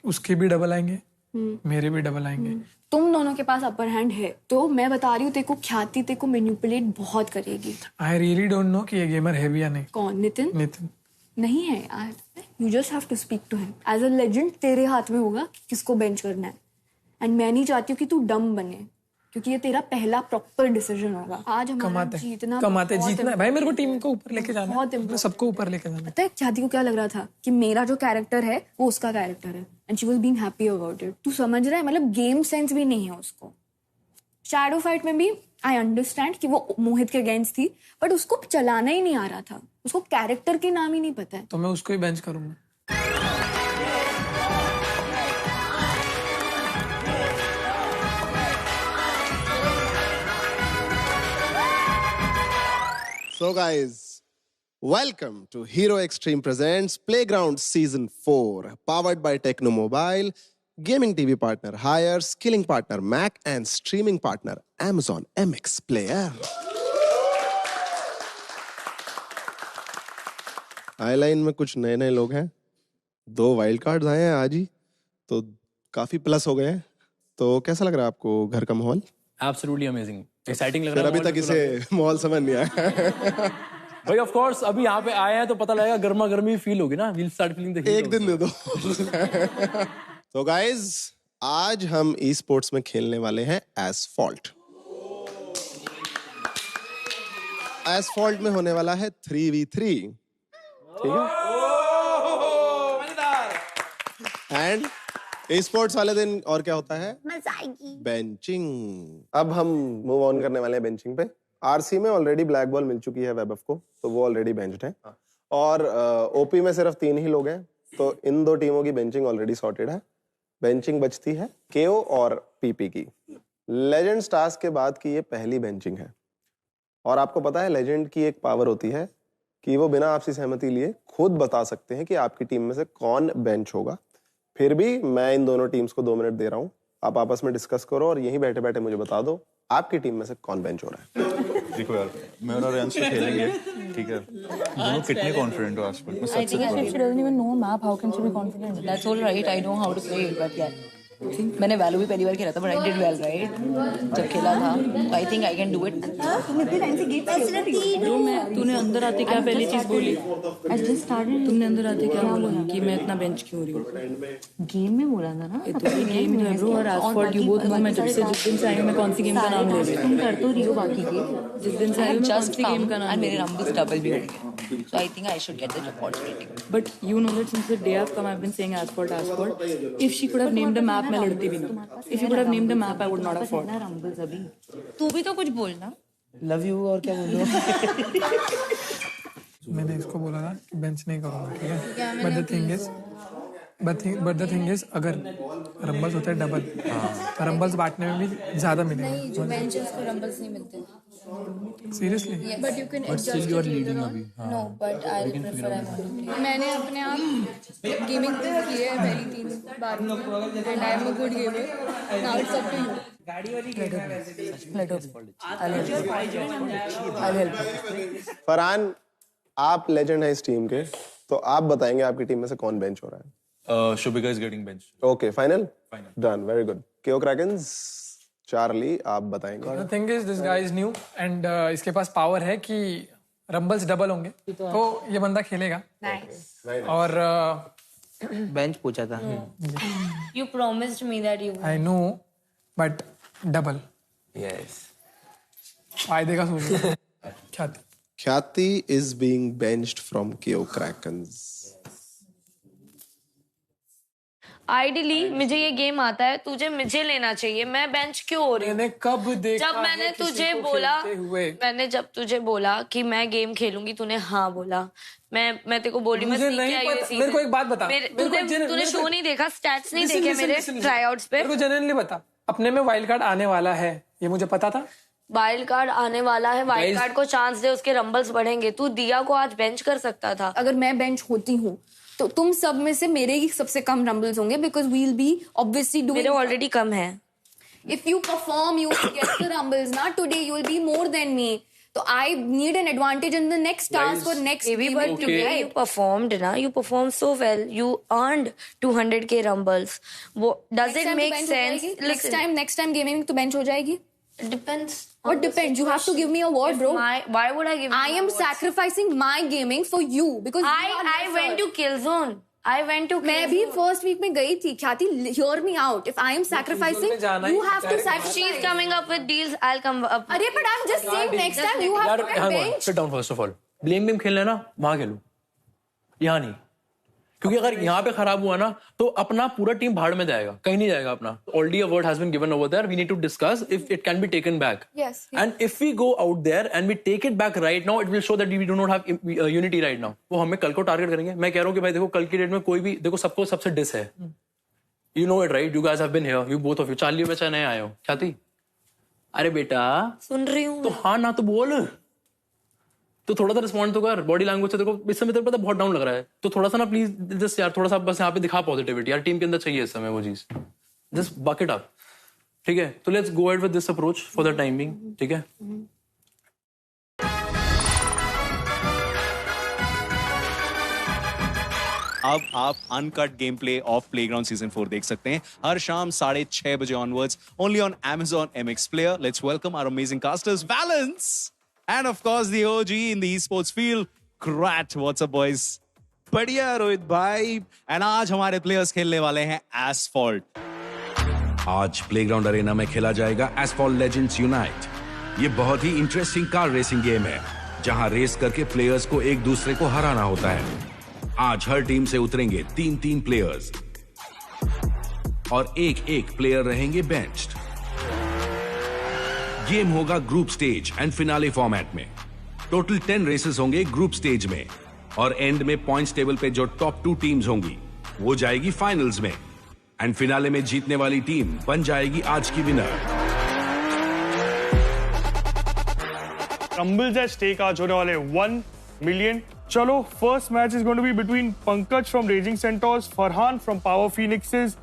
उसके भी डबल आएंगे मेरे भी डबल आएंगे। तुम दोनों के पास अपर हैंड है, तो मैं बता रही हूँ तेरे को ख्याति तेरे को मैनिपुलेट बहुत करेगी। आई रियली डोंट नो कि ये गेमर है भी या नहीं। कौन? नितिन? नितिन नहीं है यार, you just have to speak to him. As a legend तेरे हाथ में होगा कि किसको बेंच करना है, एंड मैं नहीं चाहती हूँ कि तू डम बने, क्योंकि ये तेरा पहला प्रॉपर डिसीजन होगा। आज हमारा जीतना है भाई, मेरे को टीम को ऊपर लेके जाना है, बहुत सबको ऊपर लेके जाना है। पता है ख्याति को क्या लग रहा था कि मेरा जो कैरेक्टर है वो उसका कैरेक्टर है, and she was being happy about it. तू समझ रहा है, मतलब गेम सेंस भी नहीं है उसको। शैडो फाइट में भी आई अंडरस्टैंड कि वो मोहित के अगेंस्ट थी, बट उसको चलाना ही नहीं आ रहा था, उसको कैरेक्टर के नाम ही नहीं पता है। तो मैं उसको ही बेंच करूंगा। So guys, welcome to Hero Extreme presents Playground Season 4, powered by Techno Mobile, gaming TV partner Hire, skilling partner Mac, and streaming partner Amazon MX Player. आईलाइन में कुछ नए नए लोग हैं, 2 वाइल्ड कार्ड्स आए हैं आज ही, तो काफी प्लस हो गए हैं। तो कैसा लग रहा है आपको घर का माहौल? एब्सोल्युटली अमेजिंग, एक्साइटिंग लग रहा है। अभी तक इसे माहौल समझ नहीं आया। भाई ऑफ कोर्स अभी यहाँ पे आए हैं तो पता लगेगा, गर्मा गर्मी फील होगी ना, we'll start feeling the heat. एक दिन दे दो। तो गाइज, आज हम ई स्पोर्ट्स में खेलने वाले हैं एसफॉल्ट। एसफॉल्ट में होने वाला है 3v3, ठीक है? एंड स्पोर्ट्स वाले दिन और क्या होता है? बेंचिंग। अब हम मूव ऑन करने वाले हैं बेंचिंग पे। आरसी में ऑलरेडी ब्लैक बॉल मिल चुकी है वेबएफ को, तो वो ऑलरेडी बेंच्ड है। और ओपी में सिर्फ 3 ही लोग हैं, तो इन 2 टीमों की बेंचिंग ऑलरेडी सॉर्टेड है। बेंचिंग बचती है केओ और पीपी की। लेजेंड स्टार्स के बाद की ये पहली बेंचिंग है। और आपको पता है लेजेंड की एक पावर होती है कि वो बिना आपसी सहमति लिए खुद बता सकते हैं कि आपकी टीम में से कौन बेंच होगा। फिर भी मैं इन दोनों टीम्स को 2 मिनट दे रहा हूँ, आप आपस में डिस्कस करो और यहीं बैठे बैठे मुझे बता दो आपकी टीम में से कौन बेंच हो रहा है। देखो यार, मैं और रेंस तो खेलेंगे, ठीक है? दोनों कितने कॉन्फिडेंट हो आज? मैं सच सच She doesn't even know a map. How can she be confident? That's all right. I know how to play it, but yeah. मैंने वैल्यू भी पहली बार खेला था, but I did well, right? जब खेला था, I think I can do it. तूने अंदर आते क्या पहली चीज बोली? I just started. तुमने अंदर आते क्या बोला कि मैं इतना बेंच क्यों रही हूँ? गेम में बोला था ना? ये तो गेम में है ब्रो, और एसफॉल्ट यू बोथ नो मैं जब से जिस दिन से आई हूँ मैं कौन सी गेम का नाम ले रही हूँ। तुम कर तो रही हो बाकी के, जिस दिन से आई हूँ मैं कौन सी गेम का नाम, मेरे रंबल्स डबल भी होंगे, so I think I should get the opportunity. But you know that since the day I've come, I've been saying Asphalt. If she could have named a map, मैं लड़ती भी ना। If you could have named a map, I would not have fought. Rumbles अभी तू भी तो कुछ बोलना। Love you और क्या बोलूँ? मैंने इसको बोला था कि बेंच नहीं करूँगा, ठीक है? बट द थिंग इज अगर रंबल्स होते हैं डबल, तो रंबल्स बांटने में भी ज्यादा मिलेगा। नहीं, जो बेंचेस को रंबल्स नहीं मिलते। Seriously? But you can adjust your leading अभी। नो, बट आई प्रेफर मैंने अपने आप गेमिंग की है पहली 3 बार, and I am a good gamer. Now it's up to you. Farhan, आप लेजेंड है इस टीम के, तो आप बताएंगे आपकी टीम में से कौन बेंच हो रहा है। Shubhika is getting bench. Okay, final? Done, very good. केओ क्रैकेंस, चार्ली, आप बताएंगे। The thing is, this guy is new and इसके पास पावर है कि रंबल्स डबल होंगे, तो ये बंदा खेलेगा। और बेंच पूछा था। You promised me that you. I know, but double. Yes. फायदे का सोच। ख्याति is being benched from KO Krakens. Ideally मुझे ये गेम आता है, तुझे मुझे लेना चाहिए, मैं बेंच क्यों हो रही हूँ? मैंने कब देखा जब मैंने तुझे बोला, मैंने जब तुझे बोला कि मैं गेम खेलूंगी, तूने हाँ बोला। मैं तेरे को बोली मैं सीख के आई हूँ सीजन। मेरे को एक बात बता, तूने शो नहीं देखा, स्टैट्स नहीं देखे मेरे ट्राईआउट्स पे? मेरे को जेन्युइनली बता, अपने में वाइल्ड कार्ड आने वाला है, ये मुझे पता था। वाइल्ड कार्ड आने वाला है, वाइल्ड कार्ड को चांस दे, उसके रंबल्स बढ़ेंगे। तू दिया को आज बेंच कर सकता था। अगर मैं बेंच होती हूँ तो तुम सब में से मेरे ही सबसे कम रंबल्स होंगे, because we will be obviously doing. मेरे ऑलरेडी कम है। If you perform, you will get the rumbles. Not today, you will be more than me. तो I need an advantage in the next task or next Maybe, game. but today you performed, na? You performed so well. You earned 200k rumbles. Does it make sense? Next time gaming में तो bench हो जाएगी? It depends. What depends? You have to give me a word, bro. Why would I give you I am sacrificing my gaming for you because I went to Killzone. मैं भी first week में गई थी. ख्याति, hear me out. If I am sacrificing, you have to sacrifice. She's coming up with deals. I'll come up. अरे, but I'm just saying next time you have to get bench. Sit down first of all. Blame game खेलना है ना, वहाँ खेलो, यहाँ नहीं. क्योंकि अगर यहाँ पे खराब हुआ ना तो अपना पूरा टीम भाड़ में जाएगा, कहीं नहीं जाएगा अपना. Already a word has been given over there. We need to discuss if it can be taken back. Yes. And if we go out there and we take it back right now, it will show that we do not have unity right now. वो हमें कल को target करेंगे. मैं कह रहा हूँ कि भाई देखो कल की डेट में कोई भी देखो सबको सबसे डिस है. You know it right? You guys have been here. You both of you. Charlie में चाहे नए आए हो. ख्याति, अरे बेटा सुन रही हूँ. तो हाँ ना तो बोल. तो थोड़ा सा रिस्पॉन्ड तो कर. बॉडी लैंग्वेज से देखो इस समय तेरे पता बहुत डाउन लग रहा है, तो थोड़ा सा ना प्लीज जस्ट यार थोड़ा सा बस यहाँ पे दिखा पॉजिटिविटी. यार टीम के अंदर चाहिए इस समय वो चीज. Just buck it up. ठीक है, तो let's go ahead with this approach for the time being. ठीक है. अब आप uncut game play of playground season 4 देख सकते हैं हर शाम 6:30 बजे onwards only on Amazon MX Player. Let's welcome our amazing casters, Valence, and of course the OG in the esports field, Krat. What's up boys? बढ़िया रोहित भाई. And आज हमारे प्लेयर्स खेलने वाले हैं एसफॉल्ट. आज प्लेग्राउंड अरेना में खेला जाएगा एसफॉल्ट लेजेंड्स यूनाइट. ये बहुत ही इंटरेस्टिंग कार रेसिंग गेम है जहां रेस करके प्लेयर्स को एक दूसरे को हराना होता है. आज हर टीम से उतरेंगे 3-3 प्लेयर्स और एक प्लेयर रहेंगे बेंच्ड. गेम होगा group stage and finale format में. टोटल 10 रेसेस होंगे ग्रुप स्टेज में और एंड में पॉइंट्स टेबल पे जो टॉप 2 टीम्स होंगी वो जाएगी फाइनल्स में एंड फिनाले में जीतने वाली टीम बन जाएगी आज की विनर. रंबल्स एट स्टेक आज होने वाले 1 मिलियन. चलो, first match is going to be between Pankaj from raging centaurs, Farhan from power phoenixes,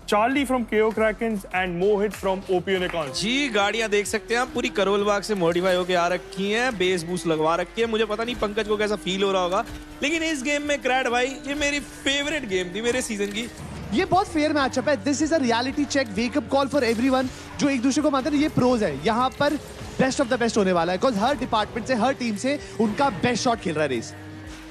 Charlie from KO krakens and Mohit from OP unicorns. जी, गाड़ियां देख सकते हैं आप पूरी करोल बाग से मॉडिफाई होके आ रखी हैं, बेस बूस्ट लगवा रखी है. मुझे पता नहीं पंकज को कैसा फील हो रहा होगा, लेकिन इस गेम में क्रैड भाई ये मेरी फेवरेट गेम थी मेरे सीजन की. ये बहुत फेयर मैचअप है. This is a reality check, wake up call for everyone. जो एक दूसरे को मानते हैं ये प्रोज है. यहाँ पर बेस्ट ऑफ द बेस्ट होने वाला है बिकॉज हर डिपार्टमेंट से हर टीम से उनका बेस्ट शॉट खेल रहा है रेस.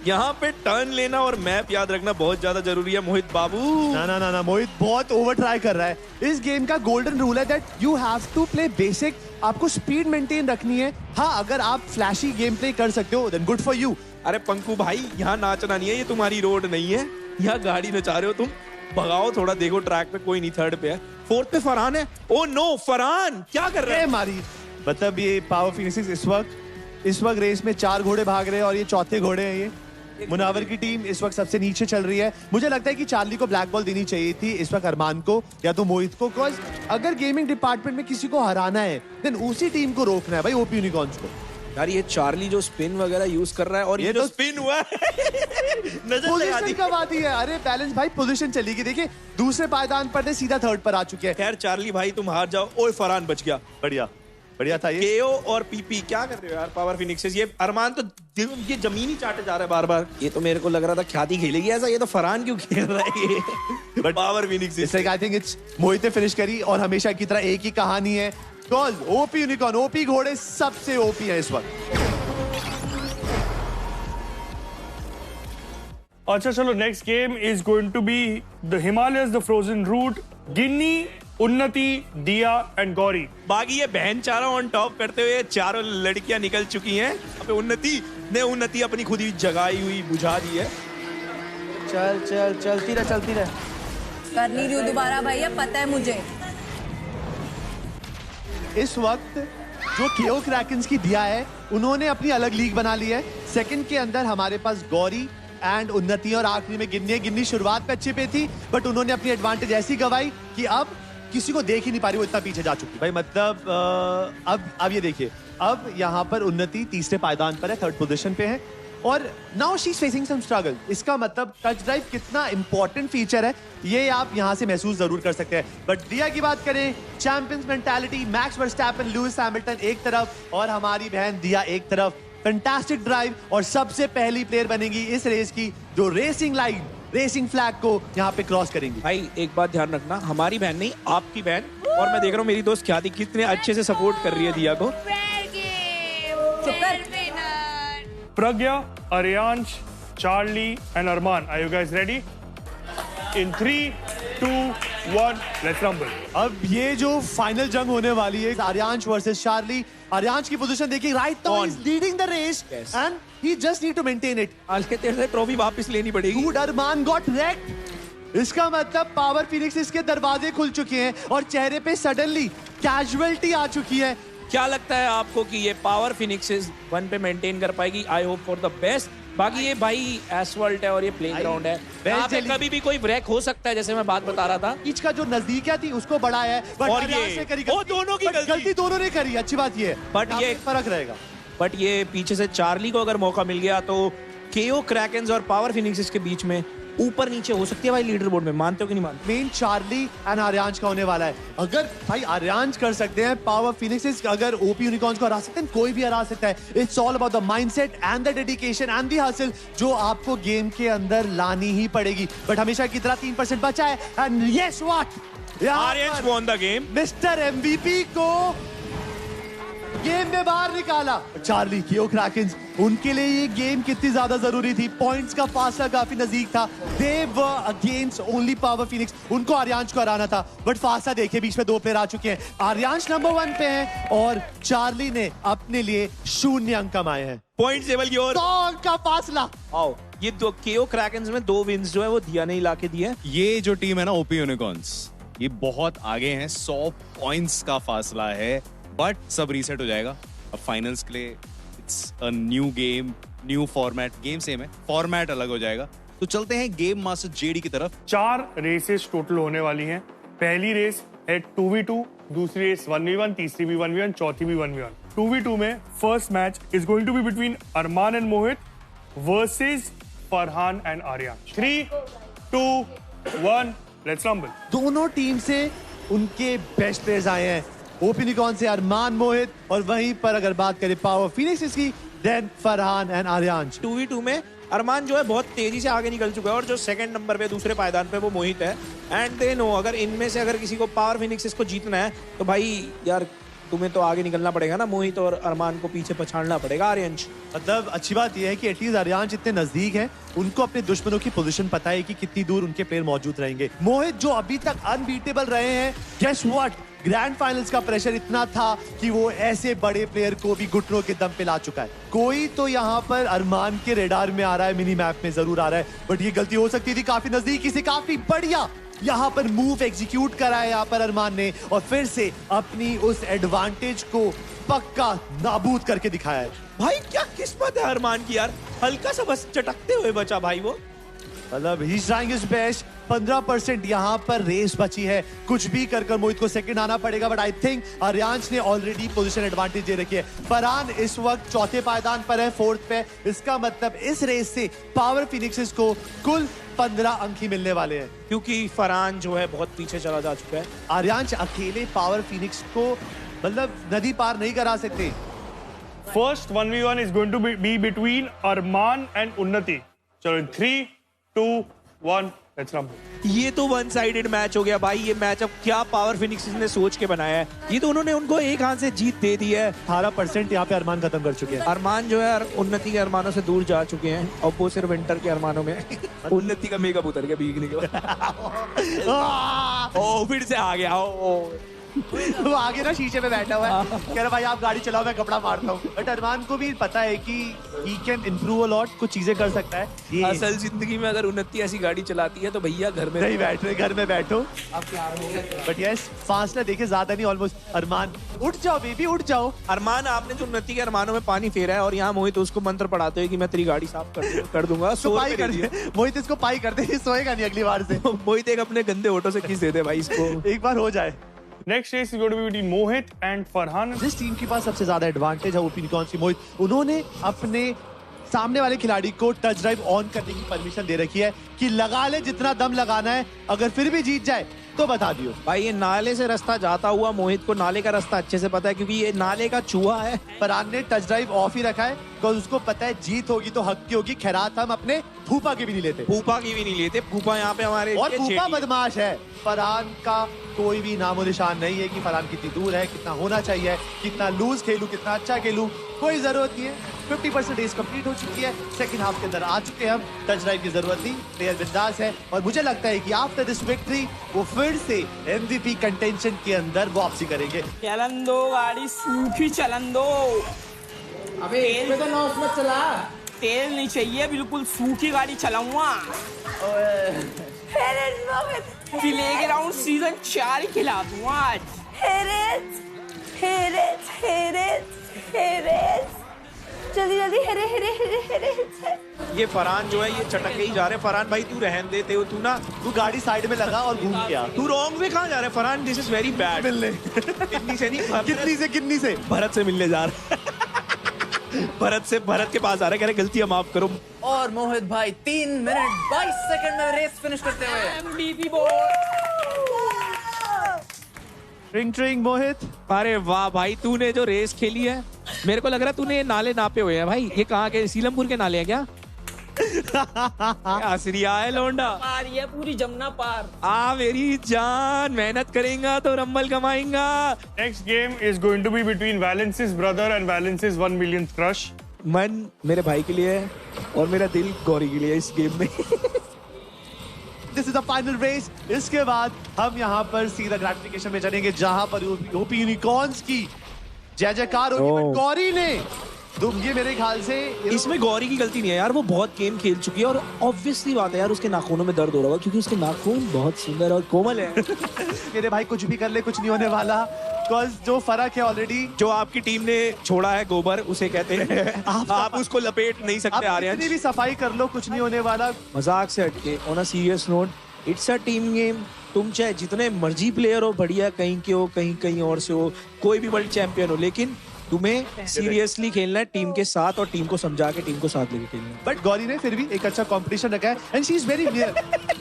यहाँ पे टर्न लेना और मैप याद रखना बहुत ज्यादा जरूरी है मोहित बाबू. ना मोहित बहुत ओवर ट्राई कर रहा है. इस गेम का गोल्डन रूल है that you have to play basic. आपको स्पीड मेंटेन रखनी है. हाँ, अगर आप फ्लैशी गेम प्ले कर सकते हो देन गुड फॉर यू. अरे पंकु भाई, यहाँ नाचना नहीं है, ये तुम्हारी रोड नहीं है. यहाँ गाड़ी नचा रहे हो तुम. भगाओ थोड़ा, देखो ट्रैक पे कोई नहीं. थर्ड पे है, फोर्थ पे फरहान है. ओ नो, फरहान क्या कर रहे हैं? मारी. मतलब ये पावर फिनिक्सेस इस वक्त रेस में 4 घोड़े भाग रहे हैं और ये चौथे घोड़े हैं. ये मुनावर की टीम इस वक्त सबसे नीचे चल रही है. मुझे लगता है कि चार्ली को ब्लैक बॉल देनी चाहिए थी इस वक्त अरमान को या तो मोहित को. बिकॉज अगर गेमिंग डिपार्टमेंट में किसी को हराना है देन उसी टीम को रोकना है भाई, ओपी यूनिकॉर्न्स को. यार ये चार्ली जो स्पिन वगैरह यूज कर रहा है और ये तो स्पिन हुआ है. पोजीशन कब आती है? अरे बैलेंस भाई, पोजीशन चलेगी. देखिए दूसरे पायदान पर थे, सीधा थर्ड पर आ चुके हैं. खैर चार्ली भाई तुम हार जाओ. ओए फरहान बच गया. बढ़िया था ये. केओ और पीपी क्या कर रहे हो यार? पावर फिनिक्सेस. ये अरमान तो ये जमीन ही चाटे जा रहा है बार बार. ये तो मेरे को लग रहा था ख्याति खेलेगी ऐसा. ये तो फरहान क्यों खेल रहा है ये? But power phoenixes I think it's Mohit ने फिनिश करी और हमेशा की तरह एक ही कहानी है. बिकॉज ओपी यूनिकॉर्न, ओपी घोड़े सबसे ओपी है इस वक्त. अच्छा चलो, next game is going to be the Himalayas the frozen route. Ginni, Unnati, Diya and Gauri. बाकी ये बहन चारों ऑन टॉप करते हुए चारों लड़कियां निकल चुकी हैं. अबे उन्नति अपनी खुद ही जगाई हुई बुझा दी है. चलती रह. कर नहीं रही हूँ दोबारा भैया, पता है मुझे. इस वक्त जो केओ क्रैकेंस की दिया है उन्होंने अपनी अलग लीग बना ली है. सेकंड के अंदर हमारे पास गौरी एंड उन्नति और आखिरी में गिन्नी शुरुआत पे अच्छी पे थी बट उन्होंने अपनी एडवांटेज ऐसी गवाई कि अब किसी को देख ही नहीं पा रही, वो इतना पीछे जा चुकी भाई. मतलब अब ये देखिए, अब यहाँ पर उन्नति तीसरे पायदान पर है, थर्ड पोजीशन पे है और now she is facing some struggle. इसका मतलब टच ड्राइव कितना इंपॉर्टेंट फीचर है ये आप यहां से महसूस जरूर कर सकते हैं। बट दिया की बात करें, champions mentality, max Verstappen, Lewis Hamilton एक तरफ और हमारी बहन दिया एक तरफ। फैंटास्टिक ड्राइव और सबसे पहली प्लेयर बनेगी इस रेस की जो रेसिंग लाइन, रेसिंग फ्लैग को यहाँ पे क्रॉस करेंगी। भाई एक बात ध्यान रखना, हमारी बहन नहीं आपकी बहन, और मैं देख रहा हूँ मेरी दोस्त ख्याति कितने अच्छे से सपोर्ट कर रही है दिया को। Pragya, Aryansh, Charlie and Arman. Are you guys ready? In 3, 2, 1, let's rumble. अब ये जो फाइनल जंग होने वाली है, आर्यांश वर्सेस चार्ली। आर्यांश की पोजीशन देखिए, right now is leading the race and he just need to maintain it. आगे तेरे से ट्रॉफी वापस लेनी पड़ेगी। Dude, Armaan got wrecked। इसका मतलब पावर फिनिक्स के दरवाजे खुल चुके हैं और चेहरे पे सडनली कैजुअलिटी आ चुकी है। क्या लगता है आपको कि ये पावर फिनिक्सेस 1 पे मेंटेन कर पाएगी? I hope for the best. बाकी ये भाई एसफॉल्ट है और ये प्लेग्राउंड है, यहाँ पे कभी भी कोई ब्रेक हो सकता है, जैसे मैं बात बता रहा था। पिच का जो नजदीकिया थी उसको बढ़ाया है, बट और ये वो दोनों की गलती दोनों ने करी। अच्छी बात ये है, बट ये फर्क रहेगा। बट ये पीछे से चार्ली को अगर मौका मिल गया तो केओ क्रैकेंस और पावर फिनिक्सेस के बीच में ऊपर नीचे हो सकती है भाई लीडर बोर्ड में। मानते हो कि नहीं मानते? मेन चार्ली एंड आर्यांश का होने वाला है। अगर भाई आर्यांश कर सकते हैं, पावर फिनिक्सेस अगर ओपी यूनिकॉर्न्स को हरा सकते हैं, कोई भी हरा सकता है। It's all about the mindset and the dedication and the hustle जो आपको गेम के अंदर लानी ही पड़ेगी। बट हमेशा की तरह 3% बचा है and yes what, Aryansh won the game. Mister MVP को गेम में बाहर निकाला। चार्ली, केओ क्रैकेंस, उनके लिए ये गेम कितनी ज्यादा जरूरी थी। पॉइंट्स का फासला काफी नजदीक था। They were against only power phoenix, उनको आर्यांश को हराना था। बट फासला देखिए, बीच में 2 प्लेयर आ चुके हैं। आर्यांश नंबर 1 पे हैं और चार्ली ने अपने लिए 0 अंक कमाए हैं। पॉइंट टेबल की ओर 100 अंक का फासला। आओ, ये दो केओ क्रैकेंस में 2 विंस जो है वो दिया ने ला के दिए। ये जो टीम है ना ओपी यूनिकॉर्न्स, ये बहुत आगे हैं। 100 पॉइंट्स का फासला है, बट सब रीसेट हो जाएगा अब फाइनल्स के लिए। It's a new game, new format. Game same है, फॉर्मेट अलग हो जाएगा। तो चलते हैं गेम मास्टर जेडी की तरफ। 4 रेसेस टोटल होने वाली हैं। पहली रेस है 2v2, दूसरी रेस 1v1, तीसरी भी 1v1, चौथी भी 1v1। 2v2 में first match is going to be between Armaan and Mohit versus Farhan and Aryan. 3, 2, 1, let's rumble. दोनों टीम से उनके बेस्ट प्लेयर्स आए हैं। ओपी यूनिकॉर्न से अरमान, मोहित, और वहीं पर अगर बात करें पावर फिनिक्स की, then Farhan and Aaryansh. 2v2 में अरमान जो है बहुत तेजी से आगे निकल चुका है और जो सेकंड नंबर पे दूसरे पायदान पे वो मोहित है। एंड दे नो अगर इनमें से अगर किसी को पावर फिनिक्स को जीतना है तो भाई यार तुम्हें तो आगे निकलना पड़ेगा ना। मोहित और अरमान को पीछे पछाड़ना पड़ेगा आर्यांश। मतलब अच्छी बात यह है कि एटलीस्ट आर्यांश इतने नजदीक है, उनको अपने दुश्मनों की पोजीशन पता है कि कितनी दूर उनके प्लेयर मौजूद रहेंगे। मोहित जो अभी तक अनबीटेबल रहे हैं, गेस व्हाट, ग्रैंड फाइनल्स का प्रेशर इतना था कि वो ऐसे बड़े प्लेयर को भी घुटनों के दम पे ला चुका है। कोई तो यहाँ पर अरमान के रेडार में आ रहा है, मिनी मैप में जरूर आ रहा है, बट ये गलती हो सकती थी। काफी नजदीकी से काफी बढ़िया यहाँ पर मूव एग्जीक्यूट करा है यहाँ पर अरमान ने, और फिर से अपनी उस एडवांटेज को पक्का नाबूद करके दिखाया है। भाई क्या किस्मत है अरमान की यार, हल्का सा बस चटकते हुए बचा भाई वो। मतलब he is trying his best. 15% यहाँ पर रेस बची है, कुछ भी कर मोहित को सेकंड आना पड़ेगा। बट आई थिंक आर्यांश ने ऑलरेडी पोजीशन एडवांटेज दे रखी है। फरहान इस वक्त चौथे पायदान पर है, 4th पे। इसका मतलब इस रेस से पावर फिनिक्सेस को कुल 15 अंक ही मिलने वाले हैं, क्योंकि फरहान जो है बहुत पीछे चला जा चुका है। आर्यांश अकेले पावर फिनिक्स को मतलब नदी पार नहीं करा सकते। First 1v1 is going to be between Armaan and Unnati. चलो 3, 2, 1, लेट्स रंबल। ये तो वन साइडेड मैच हो गया भाई। ये मैच अब क्या पावर फिनिक्स ने सोच के बनाया है, ये तो उन्होंने उनको एक हाथ से जीत दे दी है। 18% यहाँ पे अरमान खत्म कर चुके हैं। अरमान जो है उन्नति के अरमानों से दूर जा चुके हैं, और वो सिर्फ विंटर के अरमानों में। उन्नति का मेकअप उतर गया भीगने के बाद। ओ फिर से आ गया। वो आगे ना शीशे में बैठा हुआ है, कह रहा भाई आप गाड़ी चलाओ, मैं कपड़ा मारता हूँ। बट अरमान को भी पता है कि he can improve a lot, कुछ चीजें कर सकता है। ये असल जिंदगी में अगर उन्नति ऐसी गाड़ी चलाती है तो भैया घर में नहीं बैठ रहे, घर में बैठो। बट यस, फासला देखे ज्यादा नहीं, ऑलमोस्ट। अरमान उठ जाओ बेबी, उठ जाओ। अरमान आपने जो उन्नति के अरमानों में पानी फेरा है, और यहाँ मोहित उसको मंत्र पढ़ाते हुए कि मैं तेरी गाड़ी साफ कर दूंगा। मोहित इसको पाई कर दे, सोएगा नहीं अगली बार से। मोहित एक अपने गंदे होठों से किस दे दे भाई इसको, एक बार हो जाए। Next race is going to be between Mohit and Farhan. जिस टीम के पास सबसे ज्यादा एडवांटेज है ओपी यूनिकॉर्न्स की, मोहित, उन्होंने अपने सामने वाले खिलाड़ी को टच ड्राइव ऑन करने की परमिशन दे रखी है कि लगा ले जितना दम लगाना है, अगर फिर भी जीत जाए तो बता दियो। भाई ये नाले से रास्ता जाता हुआ मोहित को नाले का रास्ता अच्छे से पता है, क्योंकि ये नाले का चूहा है। फरहान ने टच ड्राइव ऑफ ही रखा है बिकॉज उसको पता है जीत होगी तो हक की होगी। खैरात हम अपने फूफा की भी नहीं लेते, फूफा की भी नहीं लेते। फूफा यहाँ पे हमारे और फूफा बदमाश है। फरहान का कोई भी नामो निशान नहीं है कि फरहान कितनी दूर है, कितना होना चाहिए, कितना लूज खेलूं, कितना अच्छा खेलूं, कोई जरूरत नहीं है। 50% रेस कंप्लीट हो चुकी है, सेकंड हाफ के अंदर आ चुके हैं हम, टच ड्राइव की जरूरत नहीं, प्लेयर बिंदास है। और मुझे लगता है कि आफ्टर दिस विक्ट्री वो फिर से MVP कंटेंशन के अंदर वापसी करेंगे। चलन दो गाड़ी सूखी, चलन दो। अबे तेल तो नॉस मत चला, तेल नहीं चाहिए, बिल्कुल सूखी गाड़ी चलाऊंगा। प्लेग्राउंड सीजन 4 खिला दूंगा आज। जल्दी जल्दी हेरे हेरे हेरे हेरे। ये फरहान जो है ये चटक के ही जा रहे हैं। फरहान भाई तू रहन देते हो, तू गाड़ी साइड में लगा और घूम गया। तू रॉन्ग वे कहाँ जा रहा है Farhan? This is very bad. मिलने कितनी से नहीं, कितनी से भरत से मिलने जा रहा है। भरत के पास आ रहा है, कह रहे गलतियां माफ करो। और मोहित भाई 3 मिनट 22 सेकंड में रेस फिनिश करते हुए MVP बोर्ड। ट्रिंग ट्रिंग मोहित, अरे वाह भाई, तूने जो रेस खेली है, मेरे को लग रहा है तूने ये नाले नापे हुए हैं भाई। ये कहाँ के, सीलमपुर के नाले हैं क्या? आसरिया है लौंडा। पार ये पूरी जमुना पार। मेरी जान, मेहनत करेगा तो रंबल कमाएगा। Next game is going to be between Valence's brother and Valence's 1 millionth crush. मन मेरे भाई के लिए है और मेरा दिल गौरी के लिए इस गेम में। This is the final race. इसके बाद हम यहाँ पर सीधा ग्रेटिफिकेशन में चलेंगे, जहां पर ओपी यूनिकॉर्न्स की जय जयकार होगी। बट गौरी ने ये मेरे ख्याल से इसमें गौरी की गलती नहीं है यार, वो बहुत गेम खेल चुकी है और ऑब्वियसली बात है यार, उसके नाखूनों में दर्द हो रहा होगा क्योंकि उसके नाखून बहुत सुंदर और कोमल है। मेरे भाई कुछ भी कर ले, कुछ नहीं होने वाला, बिकॉज जो फर्क है ऑलरेडी, जो आपकी टीम ने छोड़ा है गोबर, उसे कहते हैं आप उसको लपेट नहीं सकते। आर्यन कितनी भी सफाई कर लो, कुछ नहीं होने वाला। मजाक से हटके on a serious note, it's a team game. तुम चाहे जितने मर्जी प्लेयर हो, बढ़िया कहीं के हो, कहीं और से हो, कोई भी वर्ल्ड चैंपियन हो, लेकिन तुम्हें सीरियसली खेलना है टीम के साथ और टीम को समझा के टीम को साथ लेके खेलना है। बट गौरी ने फिर भी एक अच्छा कंपटीशन रखा है and she is very near.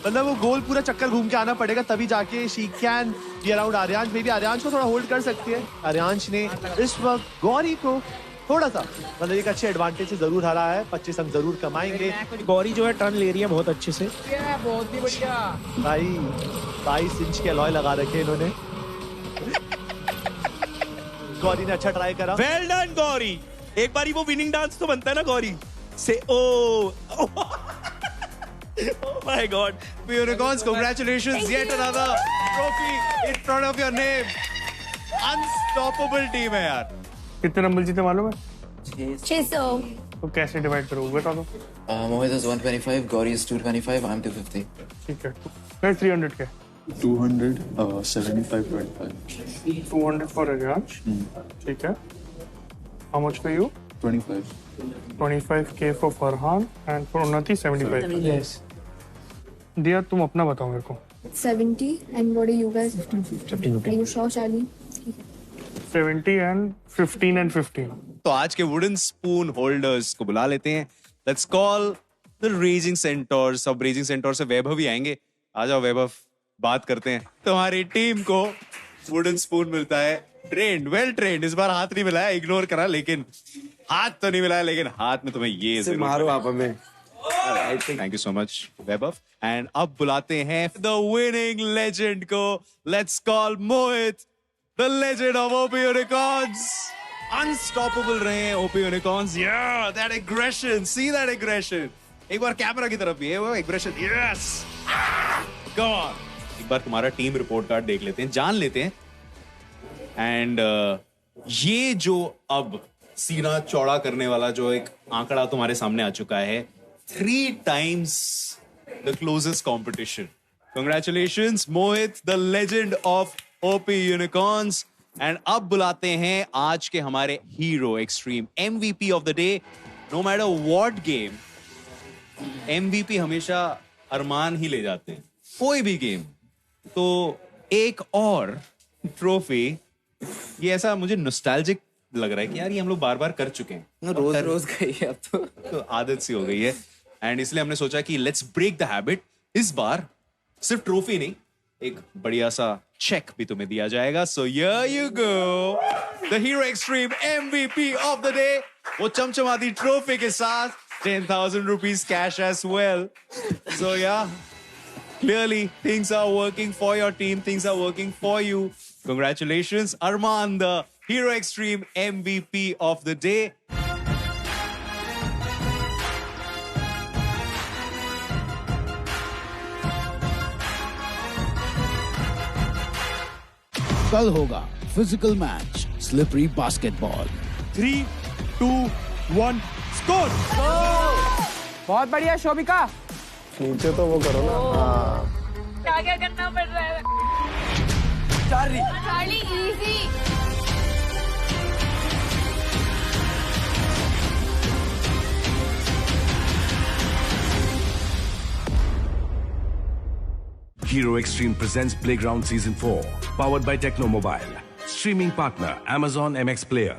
मतलब वो गोल पूरा चक्कर घूम के आना पड़ेगा तभी जाके she can be around Aryansh. Maybe Aryansh को थोड़ा होल्ड कर सकती है। आर्यांश ने इस वक्त गौरी को थोड़ा सा मतलब एक अच्छे एडवांटेज से जरूर हरा है। 25 अंक जरूर कमाएंगे। गौरी जो है टर्न ले रही है बहुत अच्छे से। बहुत ही बढ़िया भाई, 22 इंच के अलॉय लगा रखे इन्होंने। गौरी ने अच्छा ट्राई करा। Well done Gauri. एक बारी वो विनिंग डांस तो बनता है ना गौरी से। Oh my God, unicorns, congratulations, yet another trophy in front of your name. Unstoppable team है यार। कितने नंबर जीते मालूम है? 600। तो कैसे डिवाइड करोगे बता दो। मोहित is 125, Gauri is 225, I'm 250. ठीक है, मैं 300 के 200, 75, 25. 200 for Aryansh. ठीक है। How much for you? 25. 25K for Farhan and for Unnati 75. Yes. दिया, तुम अपना बताओ मेरे को। 70 and what are you guys? 15. Are you sure, Charlie? 70 and 15 and 15. तो आज के वुडन स्पून होल्डर्स को बुला लेते हैं। Let's call the raising centaurs. अब रेजिंग सेंटोर से वैभव ही आएंगे। आ जाओ वैभव, बात करते हैं। तुम्हारी टीम को वुडन स्पून मिलता है, ट्रेंड, वेल ट्रेंड। इस बार हाथ नहीं मिलाया, इग्नोर करा, लेकिन हाथ तो नहीं मिलाया, लेकिन हाथ में तुम्हें ये जरूर मारो आप हमें। Thank you so much Vaibhav. And अब बुलाते हैं द विनिंग लेजेंड को। Let's call Mohit, the legend of OP unicorns. Unstoppable रहे हैं ओपी यूनिकॉर्न्स। या that aggression, see that aggression. एक बार कैमरा की तरफ भी है वो एग्रेशन। Yes, go on. एक बार तुम्हारा टीम रिपोर्ट कार्ड देख लेते हैं, जान लेते हैं। एंड ये जो अब सीना चौड़ा करने वाला जो एक आंकड़ा तुम्हारे सामने आ चुका है, 3 times the closest competition. Congratulations, Mohit, the legend of OP Unicorns. And अब बुलाते हैं आज के हमारे hero, extreme MVP of the day. No matter what game, MVP हमेशा अरमान ही ले जाते हैं, कोई भी गेम। तो एक और ट्रॉफी, ये ऐसा मुझे नॉस्टैल्जिक लग रहा है कि यार ये हम लोग बार बार कर चुके हैं, रोज गई है अब तो आदत सी हो गई है। एंड इसलिए हमने सोचा कि लेट्स ब्रेक द हैबिट। इस बार सिर्फ ट्रॉफी नहीं, एक बढ़िया सा चेक भी तुम्हें दिया जाएगा। So here you go, the hero extreme MVP of the day, वो चमचमाती ट्रॉफी के साथ 10,000 rupees cash as well. So yeah, clearly things are working for your team, things are working for you. Congratulations, Arman, the Hero Extreme MVP of the day. कल होगा physical match, slippery basketball. 3, 2, 1, score. बहुत बढ़िया शोभिका। नीचे तो वो करो ना। क्या क्या करना पड़ रहा है? Charlie easy. Hero Extreme presents Playground Season 4, powered by Techno Mobile. Streaming partner Amazon MX Player.